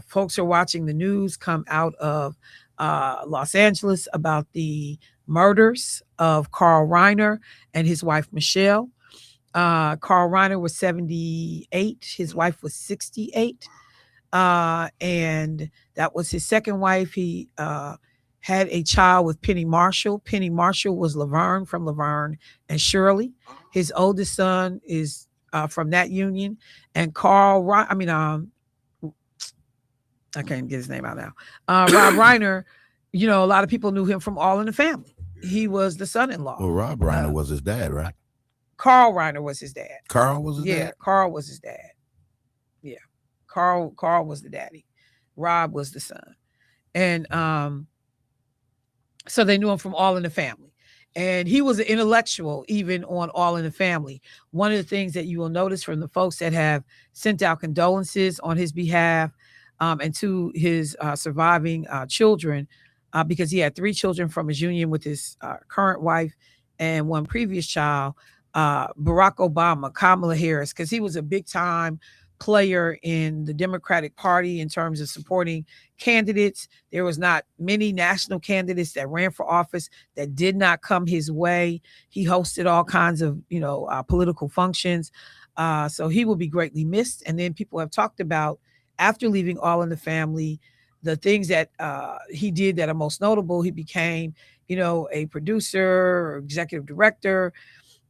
folks are watching the news come out of Los Angeles about the murders of Carl Reiner and his wife, Michelle. Carl Reiner was 78. His wife was 68. And that was his second wife. He had a child with Penny Marshall. Penny Marshall was Laverne from Laverne and Shirley. His oldest son is from that union. And I can't get his name out now. Rob Reiner, a lot of people knew him from All in the Family. He was the son-in-law. Well, Rob Reiner was his dad, right? Carl Reiner was his dad. Carl was his dad? Yeah, Carl was his dad. Yeah. Carl was the daddy. Rob was the son. And so they knew him from All in the Family. And he was an intellectual even on All in the Family. One of the things that you will notice from the folks that have sent out condolences on his behalf and to his surviving children, because he had 3 children from his union with his current wife and one previous child, Barack Obama, Kamala Harris, because he was a big time player in the Democratic Party in terms of supporting candidates. There was not many national candidates that ran for office that did not come his way. He hosted all kinds of, political functions. So he will be greatly missed. And then people have talked about, after leaving All in the Family, the things that he did that are most notable. He became, a producer or executive director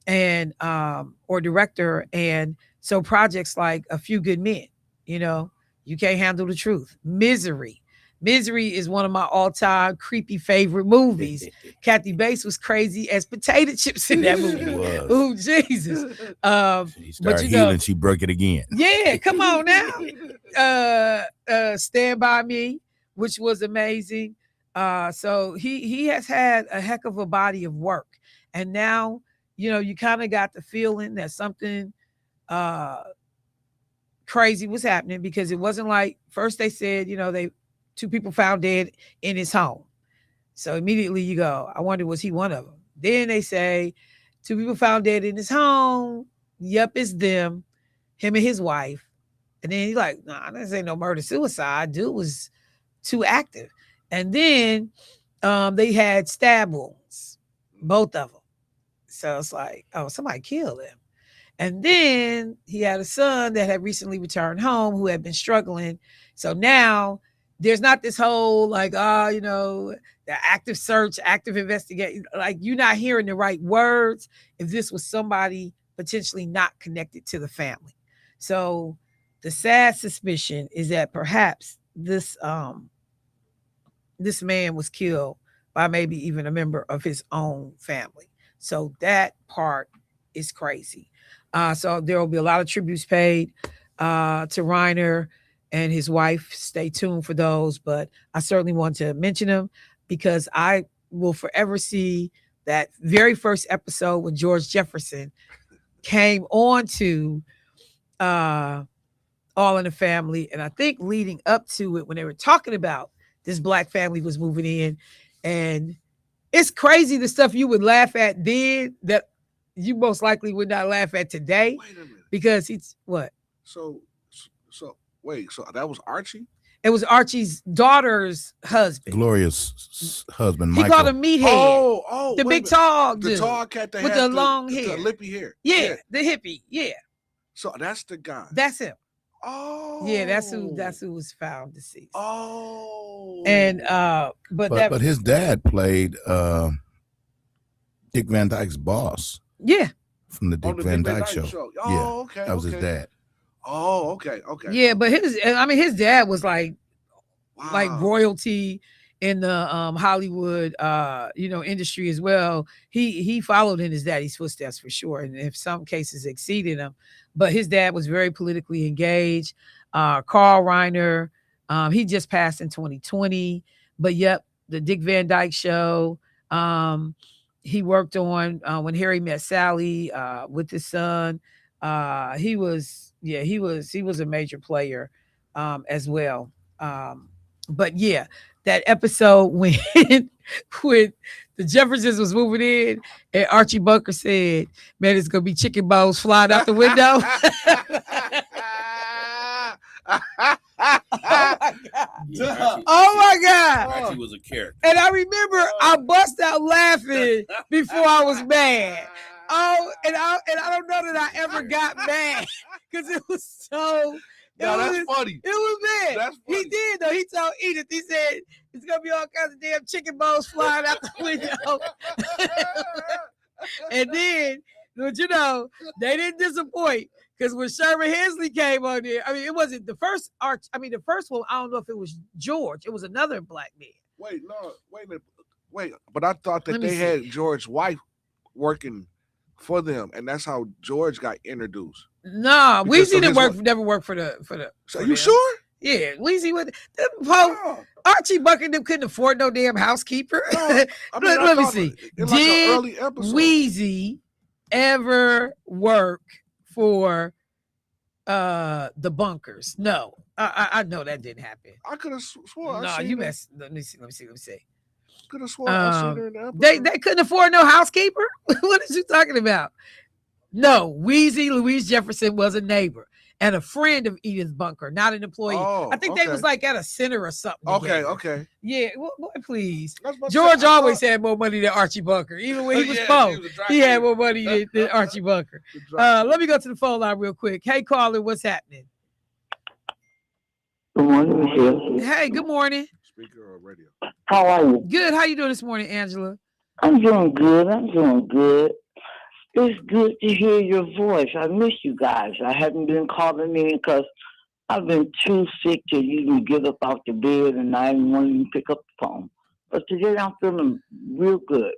and or director. And so projects like A Few Good Men, You Can't Handle the Truth, Misery. Misery is one of my all-time creepy favorite movies. Kathy Bates was crazy as potato chips in that movie. Oh, Jesus. She started healing, she broke it again. Yeah, come on now. Stand By Me, which was amazing. So he has had a heck of a body of work. And now, you kind of got the feeling that something crazy was happening, because it wasn't like, first they said, 2 people found dead in his home. So immediately you go, I wonder, was he one of them? Then they say 2 people found dead in his home. Yep, it's them, him and his wife. And then he's like, nah, this ain't no murder suicide. Dude was too active. And then they had stab wounds, both of them. So it's like, oh, somebody killed him. And then he had a son that had recently returned home who had been struggling. So now there's not this whole the active search, active investigation. Like, you're not hearing the right words if this was somebody potentially not connected to the family. So the sad suspicion is that perhaps this man was killed by maybe even a member of his own family. So that part is crazy. So there will be a lot of tributes paid to Reiner and his wife. Stay tuned for those. But I certainly want to mention them because I will forever see that very first episode when George Jefferson came on to All in the Family. And I think leading up to it, when they were talking about this black family was moving in, and it's crazy the stuff you would laugh at then that you most likely would not laugh at today. Wait a minute. Because he's what? So that was Archie? It was Archie's daughter's husband. Gloria's husband, He Michael. called him Meathead. Oh, the wait big a minute. tall The dude. tall cat that with had the long the hair. lippy hair. Yeah, the hippie. Yeah. So that's the guy. That's him. Oh. Yeah, that's who was found deceased. Oh. And but his dad played Dick Van Dyke's boss. Yeah. From the Dick Van Dyke Show. Oh, yeah, okay. That was his dad. Oh, okay. Yeah, but his dad was like Wow. royalty in the Hollywood industry as well. He followed in his daddy's footsteps for sure, and in some cases exceeded him. But his dad was very politically engaged. Carl Reiner, he just passed in 2020. But yep, the Dick Van Dyke Show. He worked on When Harry Met Sally with his son. He was a major player as well. But yeah, that episode when when the Jeffersons was moving in and Archie Bunker said, "Man, it's gonna be chicken bones flying out the window." Oh my God. Yeah, Oh my God. Archie was a character. And I remember I bust out laughing before I was mad. Oh, and I don't know that I ever got mad because it was so. No, that's funny. It was bad. That's He funny. did though. He told Edith. He said it's gonna be all kinds of damn chicken bones flying out the window. And then, but they didn't disappoint. Because when Sherman Hensley came on there, I mean, it wasn't the first arch. I mean, the first one, I don't know if it was George. It was another black man. Wait a minute. But I thought that Let me they see. had George's wife working for them, and that's how George got introduced. Nah, Because Weezy of didn't his never work for the. So for you them. sure? Yeah, Weezy was. Oh, Archie Bunker them couldn't afford no damn housekeeper. no. I mean, Let me thought see. in like an Did early episode. Weezy ever work for the Bunkers? No, I know that didn't happen. I could have sworn. No, you messed. Let me see. Could have sworn I seen her in the episode. They couldn't afford no housekeeper. What is you talking about? No, Louise Jefferson was a neighbor and a friend of Edith Bunker, not an employee. Oh, I think they okay. was like at a center or something. Okay, together. okay. Yeah, boy, please. I was about to George say, I always thought- had more money than Archie Bunker. Even when he was Yeah, poor, he was a dry he had cleaner. more money than Archie Bunker. The drop. Let me go to the phone line real quick. Hey, caller, what's happening? Good morning, Michelle. Hey, good morning. Speaker or radio? How are you? Good. How you doing this morning, Angela? I'm doing good. It's good to hear your voice. I miss you guys. I haven't been calling in because I've been too sick to even get up out the bed, and I didn't want to even pick up the phone. But today I'm feeling real good.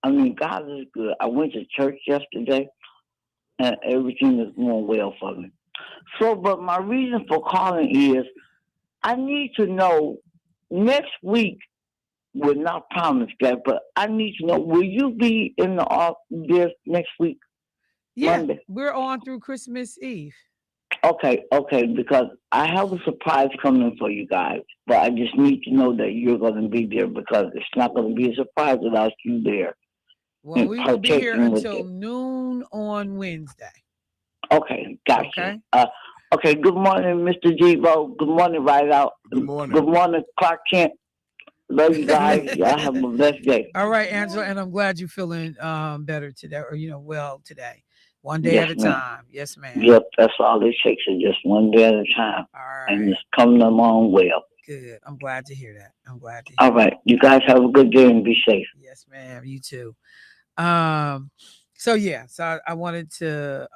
I mean, God is good. I went to church yesterday, and everything is going well for me. So, but my reason for calling is I need to know next week. Will not promise that, but I need to know, will you be in the office next week? Yeah, Monday. we're on through Christmas Eve. Okay, because I have a surprise coming for you guys, but I just need to know that you're going to be there because it's not going to be a surprise without you there. Well, we will be here partaking with until it. noon on Wednesday. Okay, gotcha. Okay. Okay, good morning, Mr. Devo. Good morning, Right Out. Good morning. Good morning, Clark Kent. Love you guys. Y'all have a blessed day. All right, Angela, and I'm glad you're feeling better today, or well today. One day Yes, at a ma'am. time. Yes, ma'am. Yep, that's all it takes is just one day at a time. All And right. it's coming along well. Good. I'm glad to hear that. All right. You guys have a good day and be safe. Yes, ma'am. You too. So I wanted to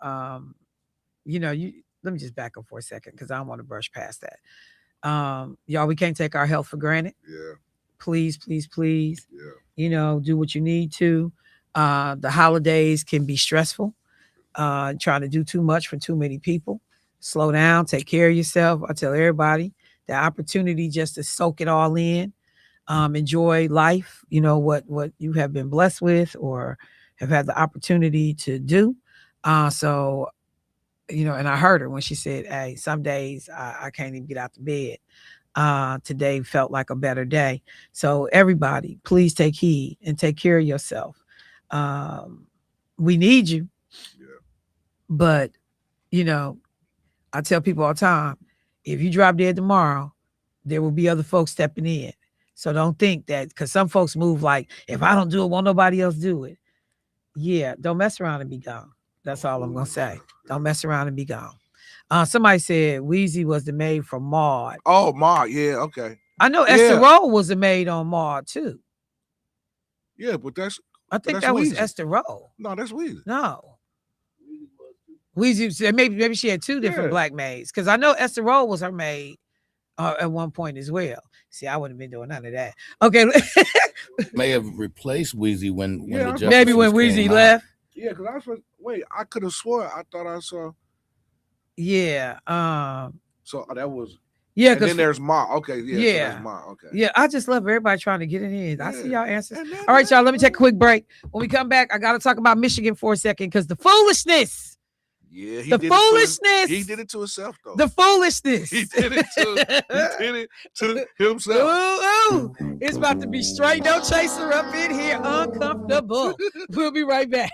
let me just back up for a second because I don't want to brush past that. Y'all, we can't take our health for granted. Yeah, Please yeah. do what you need to. The holidays can be stressful, trying to do too much for too many people. Slow down, take care of yourself. I tell everybody the opportunity just to soak it all in, enjoy life, what you have been blessed with or have had the opportunity to do. So and I heard her when she said, hey, some days I can't even get out the bed. Today felt like a better day. So everybody, please take heed and take care of yourself. We need you. Yeah. But, I tell people all the time, if you drop dead tomorrow, there will be other folks stepping in. So don't think that because some folks move like, if I don't do it, won't nobody else do it. Yeah, don't mess around and be gone. That's all I'm going to say. Don't mess around and be gone. Somebody said Weezy was the maid for Maud. Oh, Ma, yeah, okay. I know Yeah. Esther Roll was the maid on Maud too. Yeah, but I think that's that was Weezy. Esther Roll. no, that's weird. No. Weezy said maybe she had two different Yeah. black maids. Because I know Esther Roll was her maid at one point as well. See, I wouldn't have been doing none of that. Okay, May have replaced Wheezy when Yeah, the I- Jeffersons maybe when Weezy came out. left. Yeah, because I was like, wait, I could have swore I thought I saw. Yeah, So that was. yeah, And then because there's Ma. Okay, yeah, so that's yeah. Ma. Okay. Yeah, I just love everybody trying to get it in. I see Yeah. y'all answers. And then All right, y'all. Let me take a that- quick break. When we come back, I got to talk about Michigan for a second because the foolishness, Yeah, he the did foolishness, it to. He did it to himself though. the foolishness. He did it to himself. Ooh, ooh. It's about to be straight no chaser up in here, uncomfortable. We'll be right back.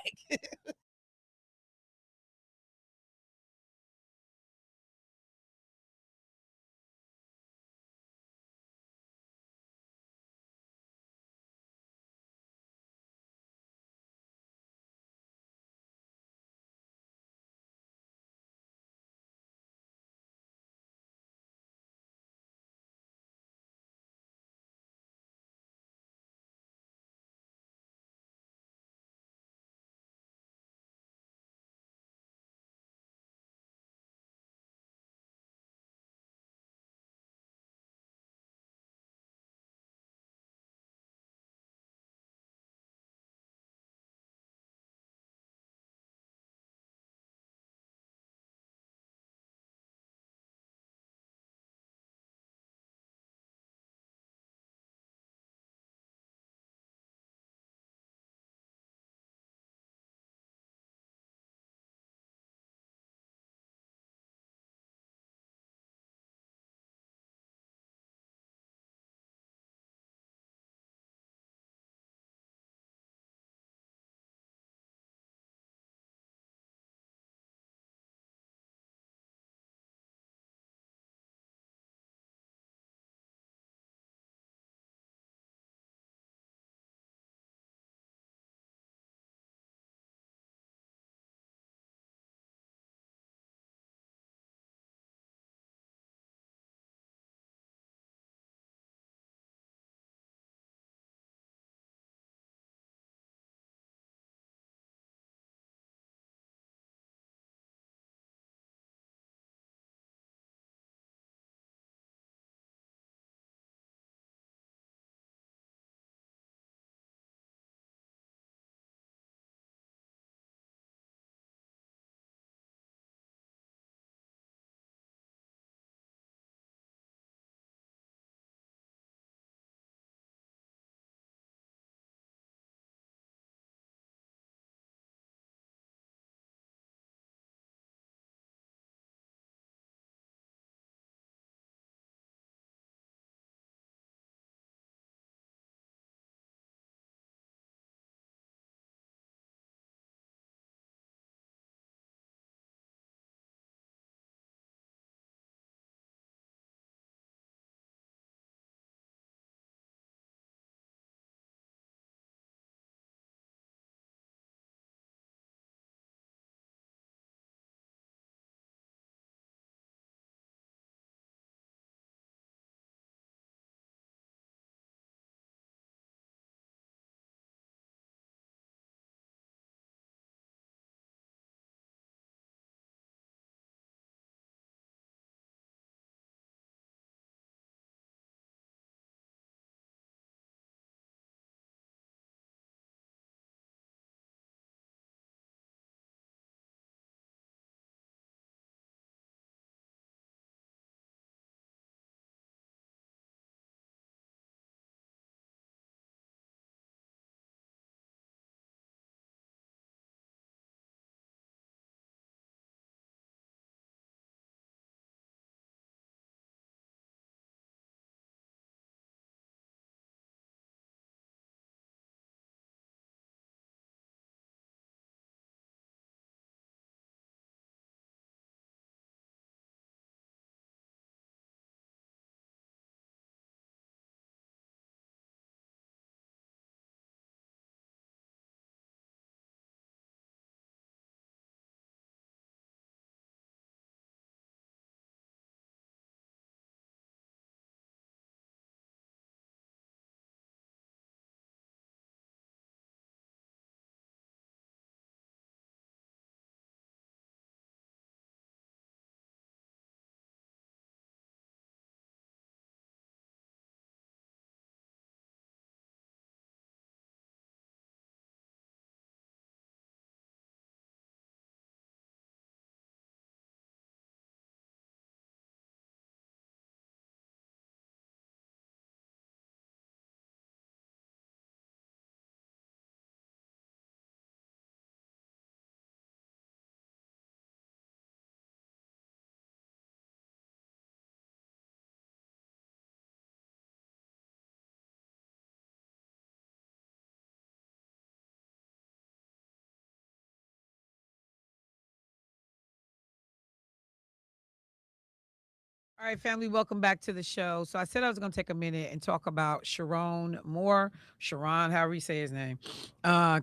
All right, family, welcome back to the show. So I said I was going to take a minute and talk about Sharon Moore, Sharon, however you say his name,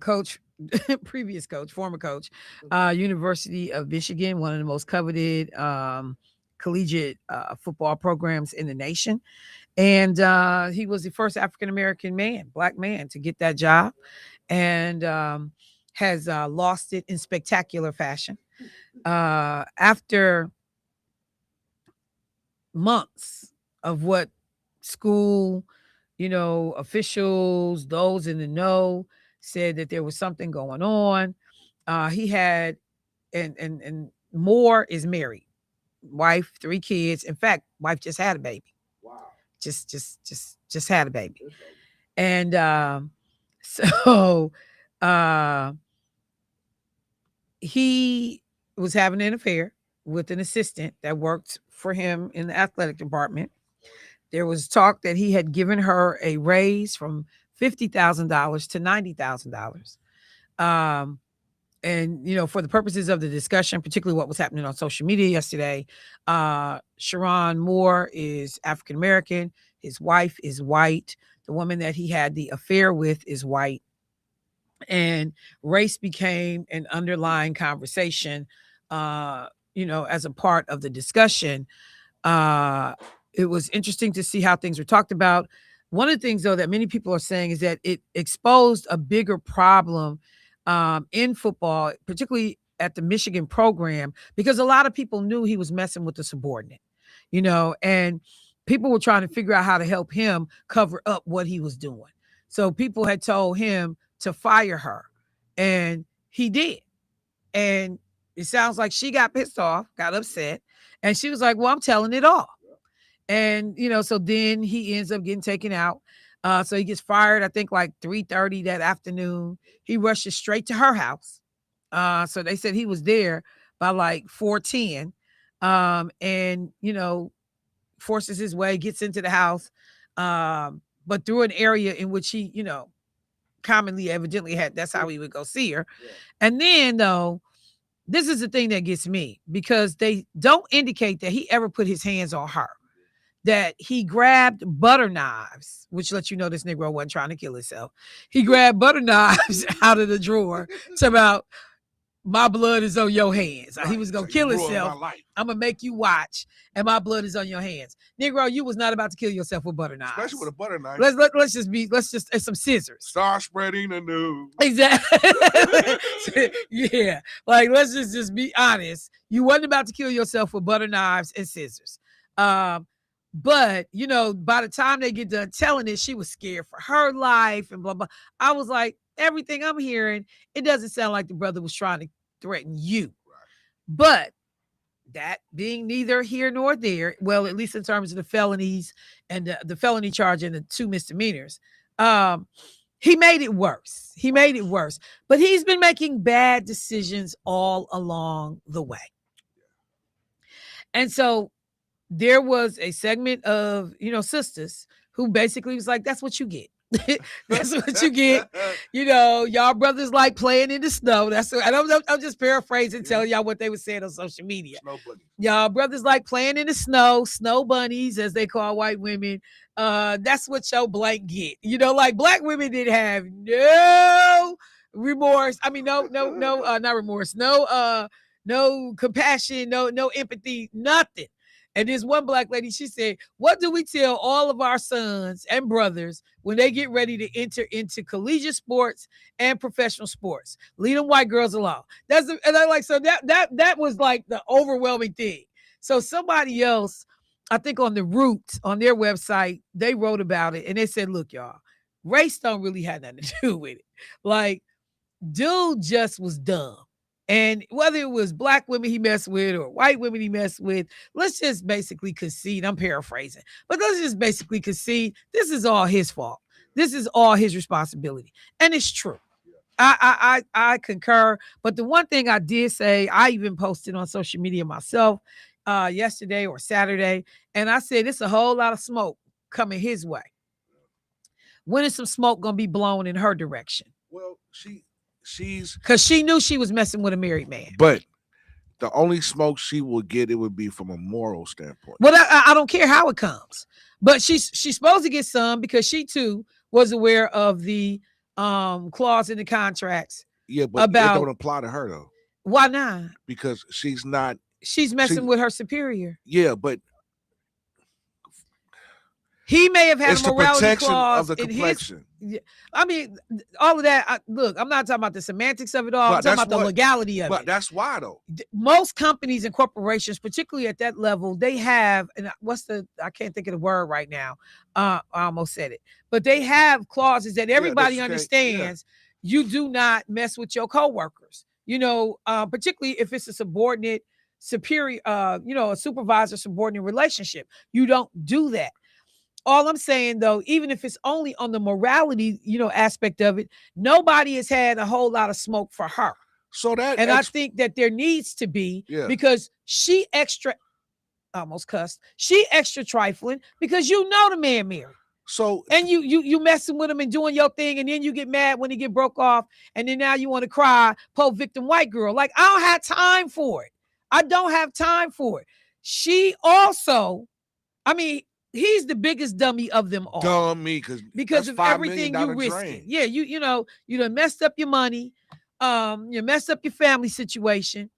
coach, previous coach, former coach, University of Michigan, one of the most coveted collegiate football programs in the nation. And he was the first African American man, black man, to get that job, and has lost it in spectacular fashion. After months of what school, officials, those in the know, said that there was something going on. He had, and Moore is married, wife, 3 kids. In fact, wife just had a baby. Wow. Just had a baby. And so uh, he was having an affair with an assistant that worked for him in the athletic department. There was talk that he had given her a raise from $50,000 to $90,000. Um, and for the purposes of the discussion, particularly what was happening on social media yesterday, Sharon Moore is African American. His wife is white. The woman that he had the affair with is white. And race became an underlying conversation, as a part of the discussion. Uh, it was interesting to see how things were talked about. One of the things, though, that many people are saying is that it exposed a bigger problem in football, particularly at the Michigan program, because a lot of people knew he was messing with the subordinate, and people were trying to figure out how to help him cover up what he was doing. So people had told him to fire her, and he did. And it sounds like she got pissed off, got upset, and she was like, "Well, I'm telling it all." And so then he ends up getting taken out. So he gets fired, I think, like 3:30 that afternoon. He rushes straight to her house. So they said he was there by like 4:10, and forces his way, gets into the house, but through an area in which he, commonly evidently had. That's how he would go see her. Yeah. And then, though, this is the thing that gets me, because they don't indicate that he ever put his hands on her. That he grabbed butter knives, which lets you know this Negro wasn't trying to kill himself. He grabbed butter knives out of the drawer to about, my blood is on your hands. Right. He was going to kill himself. I'm going to make you watch, and my blood is on your hands. Negro, you was not about to kill yourself with butter knives. Especially with a butter knife. Let's just and some scissors. Start spreading the news. Exactly. Yeah. Like, let's just be honest. You wasn't about to kill yourself with butter knives and scissors. But, by the time they get done telling it, she was scared for her life and blah, blah. I was like, everything I'm hearing, it doesn't sound like the brother was trying to threaten you. Right. But that being neither here nor there, well, at least in terms of the felonies and the felony charge and the 2 misdemeanors, he made it worse. But he's been making bad decisions all along the way. And so there was a segment of, sisters who basically was like, that's what you get. That's what you get. Y'all brothers like playing in the snow. That's what, I'm just paraphrasing, telling y'all what they were saying on social media. Y'all brothers like playing in the snow bunnies, as they call white women. That's what your blank get. Like black women didn't have no remorse. I mean, no, not remorse. No compassion, no empathy, nothing. And there's one black lady, she said, what do we tell all of our sons and brothers when they get ready to enter into collegiate sports and professional sports? Leave them white girls alone. And I like, so that was like the overwhelming thing. So somebody else, I think on The Root, on their website, they wrote about it and they said, look, y'all, race don't really have nothing to do with it. Like, dude just was dumb. And whether it was black women he messed with or white women he messed with, let's just basically concede. I'm paraphrasing, but let's just basically concede. This is all his fault. This is all his responsibility. And it's true. I concur. But the one thing I did say, I even posted on social media myself yesterday or Saturday, and I said, it's a whole lot of smoke coming his way. When is some smoke going to be blown in her direction? Well, she's because she knew she was messing with a married man. But the only smoke she would get, it would be from a moral standpoint. Well, I don't care how it comes, but she's supposed to get some because she too was aware of the clause in the contracts. Yeah, but it don't apply to her though. Why not? Because she's not. She's messing with her superior. Yeah, but he may have had it's a morality the protection clause of the complexion. I mean, all of that. Look, I'm not talking about the semantics of it all. I'm talking about the legality of it. But that's why, though. Most companies and corporations, particularly at that level, they have, and I can't think of the word right now. I almost said it. But they have clauses that everybody understands. You do not mess with your coworkers. Particularly if it's a subordinate, superior, a supervisor subordinate relationship. You don't do that. All I'm saying, though, even if it's only on the morality, aspect of it, nobody has had a whole lot of smoke for her. So I think that there needs to be, because she extra trifling because the man married. So and you messing with him and doing your thing, and then you get mad when he get broke off, and then now you want to cry, poor victim white girl. Like, I don't have time for it. I don't have time for it. She also, he's the biggest dummy of them all. Dummy, because of everything you risking. Yeah, you done messed up your money. You messed up your family situation.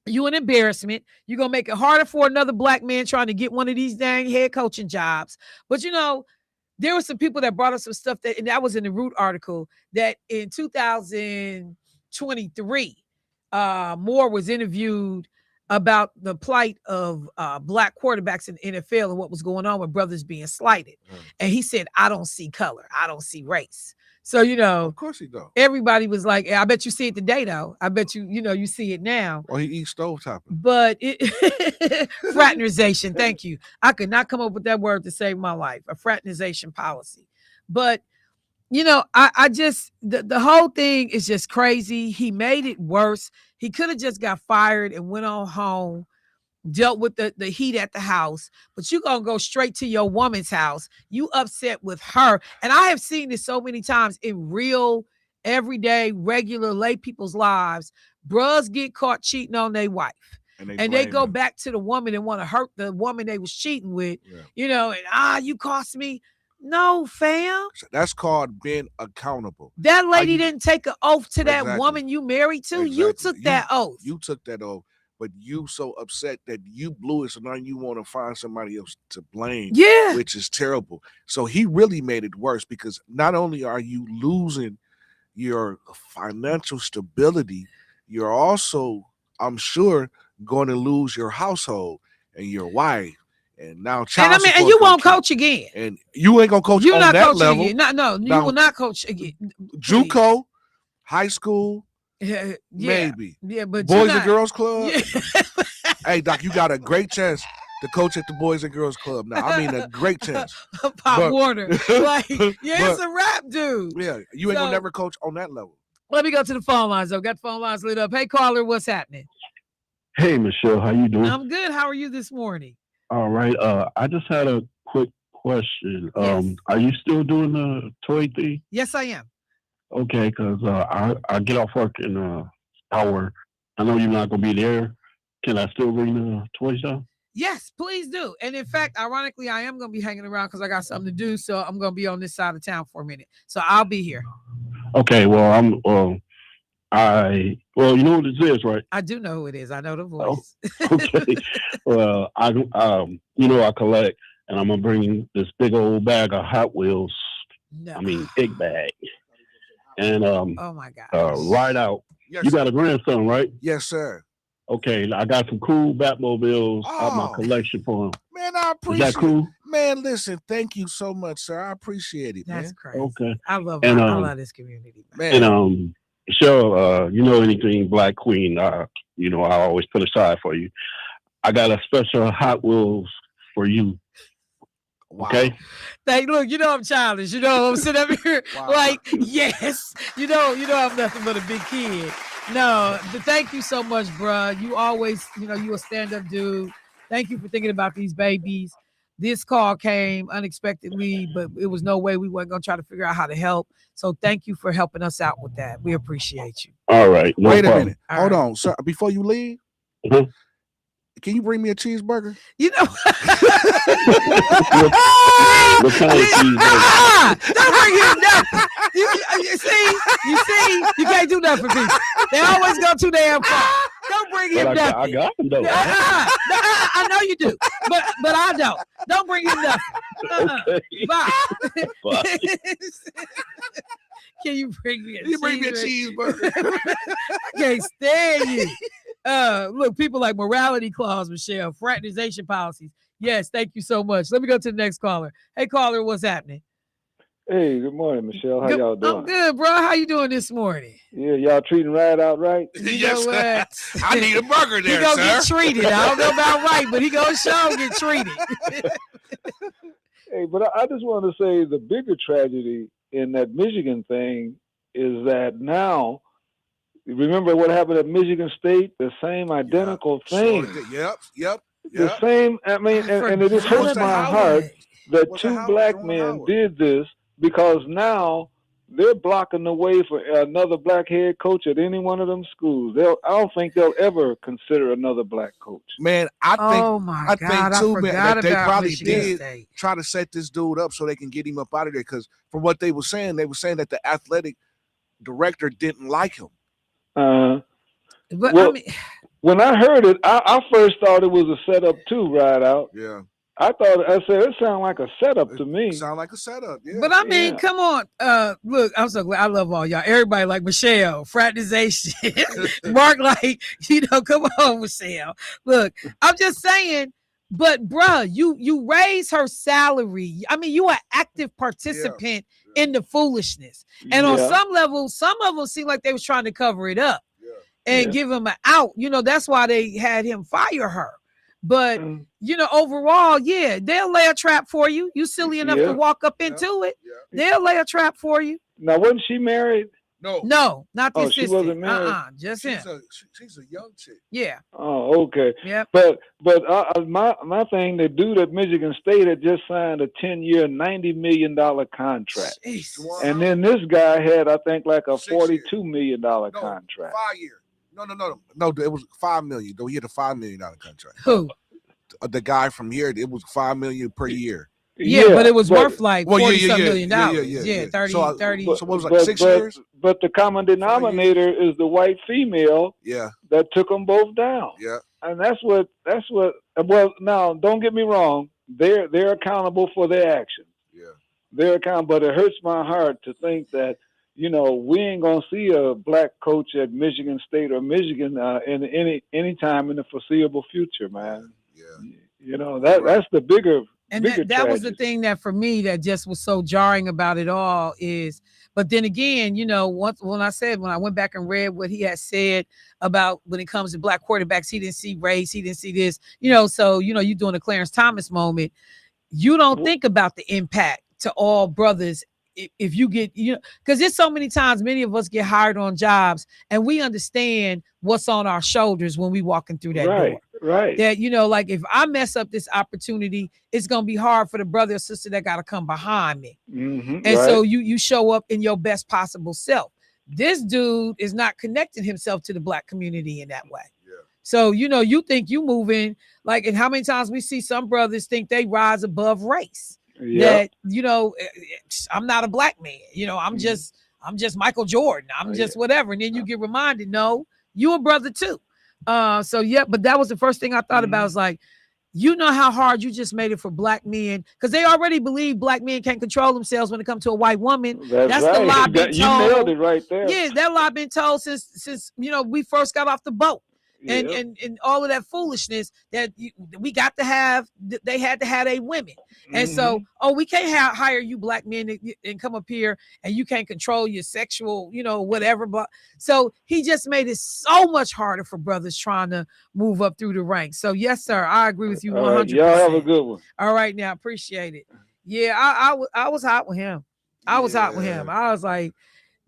You an embarrassment. You're gonna make it harder for another black man trying to get one of these dang head coaching jobs. But there were some people that brought up some stuff and that was in the Root article, that in 2023, Moore was interviewed about the plight of black quarterbacks in the NFL and what was going on with brothers being slighted. And he said, I don't see color. I don't see race. So, of course he don't. Everybody was like, I bet you see it today, though. I bet you see it now. Well, he eats stovetop. But fraternization, thank you. I could not come up with that word to save my life, a fraternization policy. But, I just, the whole thing is just crazy. He made it worse. He could have just got fired and went on home, dealt with the heat at the house, but you gonna go straight to your woman's house. You upset with her. And I have seen this so many times in real, everyday, regular lay people's lives. Bros get caught cheating on their wife. And they go back to the woman and want to hurt the woman they was cheating with, and you cost me. No, fam. That's called being accountable. That lady didn't take an oath to that woman you married to. Exactly. You took that oath. You took that oath, but you so upset that you blew it, so now you want to find somebody else to blame. Yeah. Which is terrible. So he really made it worse, because not only are you losing your financial stability, you're also, I'm sure, going to lose your household and your wife. And now child support, and you won't coach again. And you ain't gonna coach on that level. Again. No, you will not coach again. JUCO, high school, maybe. Yeah, but Boys and Girls Club. Yeah. Hey, Doc, you got a great chance to coach at the Boys and Girls Club now. I mean, a great chance. Pop water. It's a rap, dude. Yeah, you ain't gonna never coach on that level. Let me go to the phone lines, though. Got the phone lines lit up. Hey, caller, what's happening? Hey, Michelle, how you doing? I'm good. How are you this morning? All right. I just had a quick question. Yes. Are you still doing the toy thing? Yes, I am. Okay, because I get off work in an hour. I know you're not going to be there. Can I still bring the toys down? Yes, please do. And in fact, ironically, I am going to be hanging around because I got something to do. So I'm going to be on this side of town for a minute. So I'll be here. Okay. Well, you know what this is, right? I do know who it is. I know the voice. Oh, okay. Well, I collect, and I'm gonna bring this big old bag of Hot Wheels. No. I mean, big bag. And oh my God. Ride out. Yes, you got a grandson, right? Yes, sir. Okay, I got some cool Batmobiles out my collection for him. Man, I appreciate it. Is that cool? Man, listen, thank you so much, sir. I appreciate it, man. That's crazy. Okay. I love this community, man. And Michelle, anything Black Queen, I always put aside for you. I got a special Hot Wheels for you. Wow. Okay. Look, I'm childish. I'm sitting up here like, yes. I'm nothing but a big kid. No, thank you so much, bruh. You always, you a stand-up dude. Thank you for thinking about these babies. This call came unexpectedly, but it was no way we weren't going to try to figure out how to help. So thank you for helping us out with that. We appreciate you. All right. Wait a minute. Hold on, sir. Before you leave, Mhm. Can you bring me a cheeseburger? You know, What kind of cheeseburger? don't bring him nothing. You see, you can't do nothing for people. They always go too damn far. Don't bring him But I nothing. got them though. I know you do, but I don't. Don't bring him nothing. Okay. Bye. Bye. Can you bring me a You bring me a cheeseburger. I can't stand you. Look, people like morality clause, Michelle, fraternization policies. Yes, thank you so much. Let me go to the next caller. Hey, caller, what's happening? Hey, good morning, Michelle. How Good- y'all doing? I'm good, bro. How you doing this morning? Yeah, y'all treating Ride out right? You Yes, know sir. what? I need a burger He there, gonna sir. get treated. I don't know about right, but he gonna show get treated. Hey, but I just want to say the bigger tragedy in that Michigan thing is that now, remember what happened at Michigan State? The same identical thing. Yep. The same, I mean, and it just forgot hurts about my Howard. heart that Was it two Howard? black Jordan men Howard. did this because now they're blocking the way for another black head coach at any one of them schools. I don't think they'll ever consider another black coach. Man, I think Oh my I God, think I too, man, forgot that they about probably Michigan did State. try to set this dude up so they can get him up out of there. Because from what they were saying that the athletic director didn't like him. Uh, But well, I mean, when I heard it, I first thought it was a setup too, Ride out. Yeah, I said it sounded like a setup to me. sound like a setup. Yeah, but I mean, Yeah. come on. Look, I'm so glad. I love all y'all. Everybody like Michelle, fraternization. Mark, like, come on, Michelle. Look, I'm just saying, but bruh, you raise her salary. I mean, you are active participant in the foolishness. And on Yeah. some level, some of them seem like they was trying to cover it up and Yeah. give him an out. That's why they had him fire her. But Mm. Overall, yeah, they'll lay a trap for you. You silly enough Yeah. to walk up into it. Yeah. They'll lay a trap for you. Now, wasn't she married? No, not the Oh, assistant. she wasn't married? Just him. She's a young chick. Yeah. Oh, okay. Yep. But my thing, the dude at Michigan State had just signed a 10-year, $90 million contract. Jeez. And then this guy had, I think, like a 6 years. $42 million contract. 5 years. No. It was $5 million. Though he had a $5 million contract. Who? The guy from here, it was $5 million per year. Yeah, but it was worth like $40 million. Yeah. 30, So, 30. so what was it, like 6 years? But the common denominator is the white female Yeah. that took them both down. Yeah. And that's what. Well, now don't get me wrong. They're accountable for their actions. Yeah. They're accountable, but it hurts my heart to think that we ain't gonna see a black coach at Michigan State or Michigan in any time in the foreseeable future, man. Yeah. That's the bigger. And bigger that was the tragedy. thing that for me that just was so jarring about it all is, but then again, once when I went back and read what he had said about when it comes to black quarterbacks, he didn't see race, he didn't see this, so you doing a Clarence Thomas moment, you don't think about the impact to all brothers. If you get, because there's so many times many of us get hired on jobs and we understand what's on our shoulders when we walking through that door. Right. That, like if I mess up this opportunity, it's going to be hard for the brother or sister that got to come behind me. Mm-hmm, And so you show up in your best possible self. This dude is not connecting himself to the black community in that way. Yeah. So, you think you moving like, and how many times we see some brothers think they rise above race. Yeah. That I'm not a black man, I'm just Michael Jordan, I'm just whatever, and then you get reminded, no, you a brother too. So yeah, but that was the first thing I thought about, was like, how hard you just made it for black men, because they already believe black men can't control themselves when it comes to a white woman. That's right. The lie been You told. nailed it right there. Yeah, that lie been told since we first got off the boat. And all of that foolishness that we got to have, they had to have a women. And so, we can't hire you black men and come up here and you can't control your sexual, whatever. But so he just made it so much harder for brothers trying to move up through the ranks. So yes, sir, I agree with you 100%. Y'all have a good one. All right, now appreciate it. Yeah, I was hot with him. I was hot with him. I was like,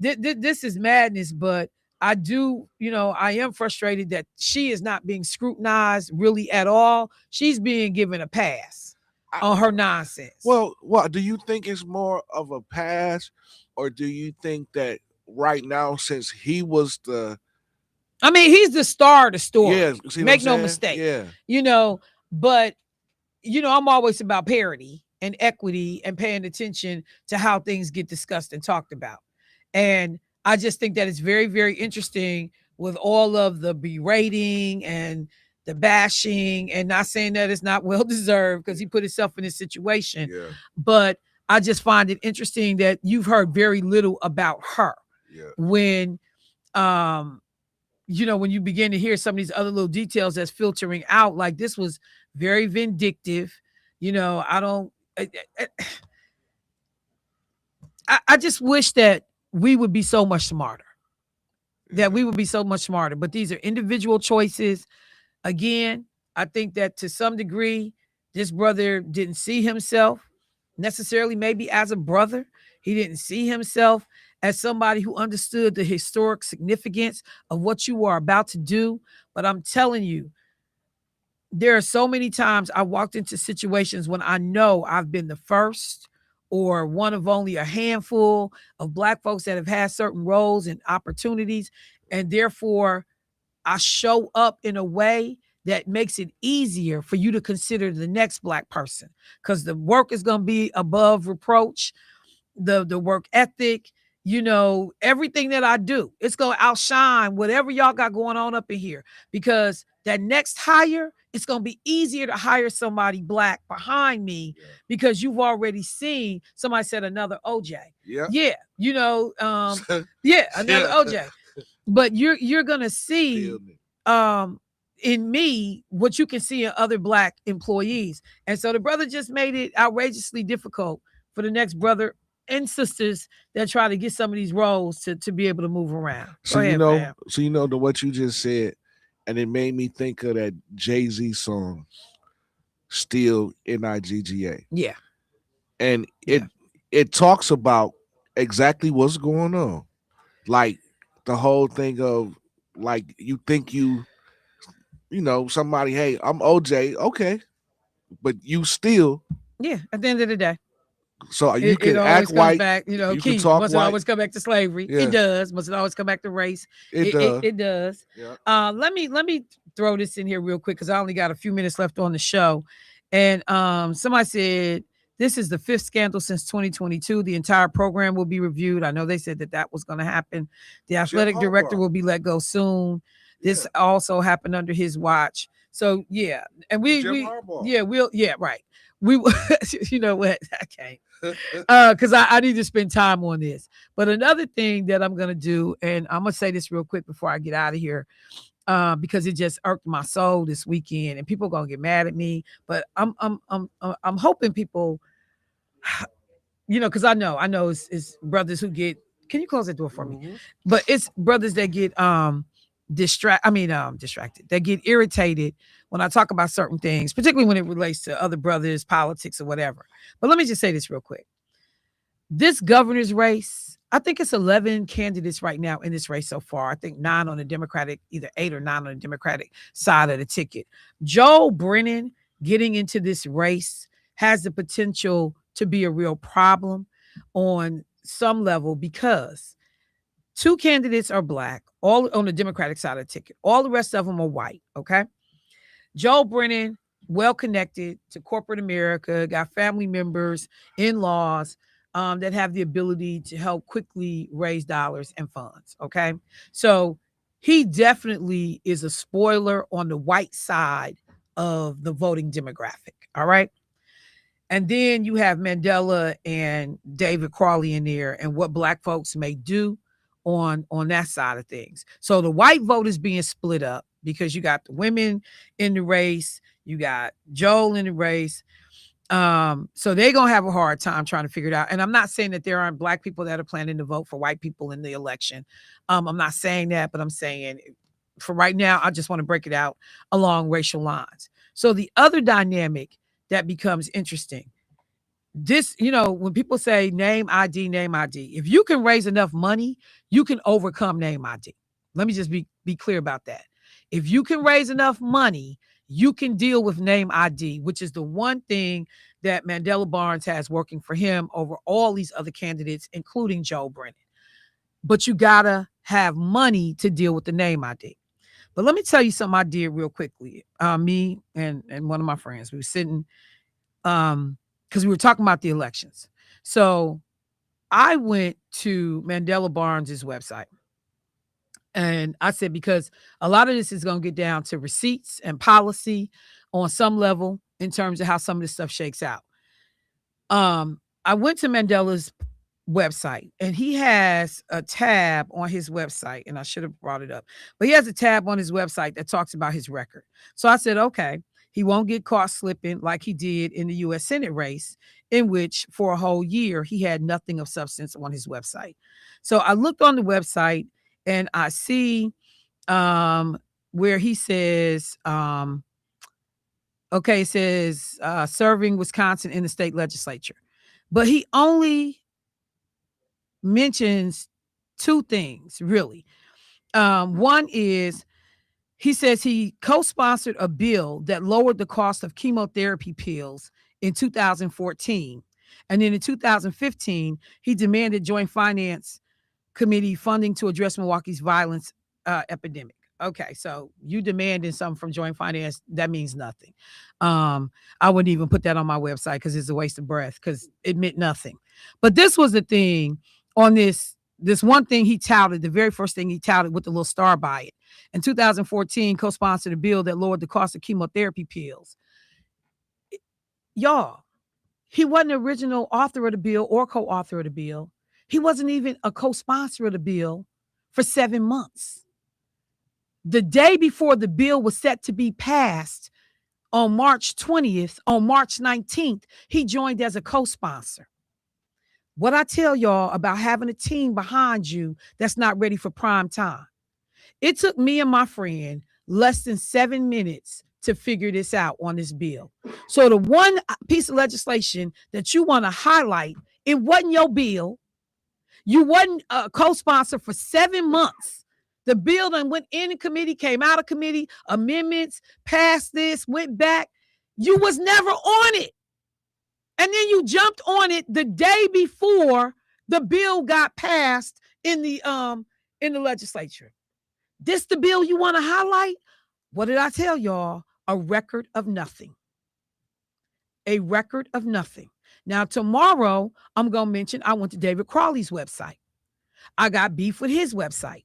this is madness, but I do, I am frustrated that she is not being scrutinized really at all. She's being given a pass on her nonsense. Well, do you think it's more of a pass, or do you think that right now, since he was the I mean, he's the star of the story. Yeah, see what Make I'm no saying? mistake. Yeah. You know, but I'm always about parity and equity and paying attention to how things get discussed and talked about. And I just think that it's very, very interesting with all of the berating and the bashing, and not saying that it's not well deserved because he put himself in this situation. Yeah. But I just find it interesting that you've heard very little about her Yeah. when when you begin to hear some of these other little details that's filtering out, like this was very vindictive. I don't, I just wish that we would be so much smarter, that we would be so much smarter. But these are individual choices. Again, I think that to some degree, this brother didn't see himself necessarily, maybe as a brother. He didn't see himself as somebody who understood the historic significance of what you are about to do. But I'm telling you, there are so many times I walked into situations when I know I've been the first or one of only a handful of Black folks that have had certain roles and opportunities. And therefore, I show up in a way that makes it easier for you to consider the next Black person, because the work is going to be above reproach. The work ethic, everything that I do, it's going to outshine whatever y'all got going on up in here, because that next hire, it's going to be easier to hire somebody Black behind me because you've already seen, somebody said another OJ. Yeah. Yeah. Another OJ. But you're going to see in me what you can see in other Black employees. And so the brother just made it outrageously difficult for the next brother and sisters that try to get some of these roles to be able to move around. So what you just said, and it made me think of that Jay-Z song, Still Nigga. Yeah. And it talks about exactly what's going on. Like the whole thing of, like, you think somebody, hey, I'm OJ, okay, but you still. Yeah, at the end of the day. So you can it act white. Back, you Keith, can talk must white. It always come back to slavery? Yeah. It does. Must it always come back to race? It does. It does. Yeah. Let me throw this in here real quick because I only got a few minutes left on the show. And somebody said, this is the 5th scandal since 2022. The entire program will be reviewed. I know they said that was going to happen. The athletic director will be let go soon. This also happened under his watch. So yeah, and right. We, you know what? I can't, because I need to spend time on this. But another thing that I'm gonna do, and I'm gonna say this real quick before I get out of here, because it just irked my soul this weekend, and people are gonna get mad at me. But I'm hoping people, because I know it's brothers who get. Can you close that door for me? But it's brothers that get distracted. They get irritated when I talk about certain things, particularly when it relates to other brothers, politics, or whatever. But let me just say this real quick. This governor's race, I think it's 11 candidates right now in this race so far. I think 9 on the Democratic, either 8 or 9 on the Democratic side of the ticket. Joe Brennan getting into this race has the potential to be a real problem on some level, because 2 candidates are Black, all on the Democratic side of the ticket. All the rest of them are white, okay? Joe Brennan, well-connected to corporate America, got family members, in-laws that have the ability to help quickly raise dollars and funds, okay? So he definitely is a spoiler on the white side of the voting demographic, all right? And then you have Mandela and David Crawley in there and what Black folks may do on that side of things. So the white vote is being split up because you got the women in the race, you got Joel in the race. So they're going to have a hard time trying to figure it out. And I'm not saying that there aren't Black people that are planning to vote for white people in the election. I'm not saying that, but I'm saying for right now, I just want to break it out along racial lines. So the other dynamic that becomes interesting, this, when people say name ID, if you can raise enough money, you can overcome name ID. Let me just be clear about that. If you can raise enough money, you can deal with name ID, which is the one thing that Mandela Barnes has working for him over all these other candidates, including Joe Brennan. But you gotta have money to deal with the name ID. But let me tell you something I did real quickly. Me and one of my friends, we were sitting, because we were talking about the elections. So I went to Mandela Barnes's website. And I said, because a lot of this is going to get down to receipts and policy on some level in terms of how some of this stuff shakes out. I went to Mandela's website, and he has a tab on his website, and I should have brought it up, but he has a tab on his website that talks about his record. So I said, okay, he won't get caught slipping like he did in the U.S. Senate race, in which for a whole year he had nothing of substance on his website. So I looked on the website, and I see where he says, okay, it says serving Wisconsin in the state legislature. But he only mentions two things, really. One is he says he co-sponsored a bill that lowered the cost of chemotherapy pills in 2014. And then in 2015, he demanded Joint Finance Committee funding to address Milwaukee's violence epidemic. Okay, so you demanding something from Joint Finance, that means nothing. I wouldn't even put that on my website because it's a waste of breath, because it meant nothing. But this was the thing on this one thing he touted, the very first thing he touted with the little star by it. In 2014, co-sponsored a bill that lowered the cost of chemotherapy pills. Y'all, he wasn't the original author of the bill or co-author of the bill. He wasn't even a co-sponsor of the bill for 7 months. The day before the bill was set to be passed on March 20th, on March 19th, he joined as a co-sponsor. What I tell y'all about having a team behind you that's not ready for prime time. It took me and my friend less than 7 minutes to figure this out on this bill. So the one piece of legislation that you want to highlight, it wasn't your bill. You wasn't a co-sponsor for 7 months. The bill then went in committee, came out of committee, amendments, passed this, went back. You was never on it. And then you jumped on it the day before the bill got passed in the legislature. This the bill you want to highlight? What did I tell y'all? A record of nothing. A record of nothing. Now, tomorrow, I'm going to mention I went to David Crawley's website. I got beef with his website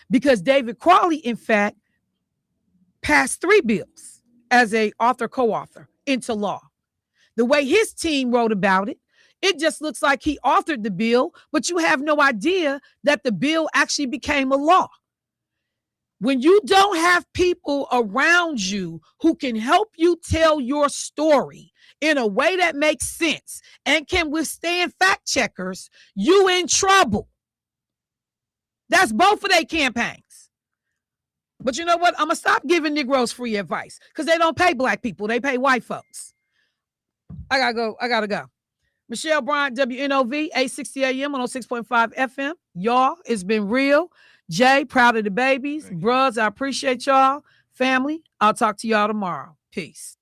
because David Crawley, in fact, passed 3 bills as a author, co-author into law. The way his team wrote about it, it just looks like he authored the bill, but you have no idea that the bill actually became a law. When you don't have people around you who can help you tell your story in a way that makes sense and can withstand fact checkers, you in trouble. That's both of their campaigns. But you know what? I'm going to stop giving Negroes free advice because they don't pay black people. They pay white folks. I got to go. Michelle Bryant, WNOV, 860 AM on 106.5 FM. Y'all, it's been real. Jay, proud of the babies. Bros, I appreciate y'all. Family, I'll talk to y'all tomorrow. Peace.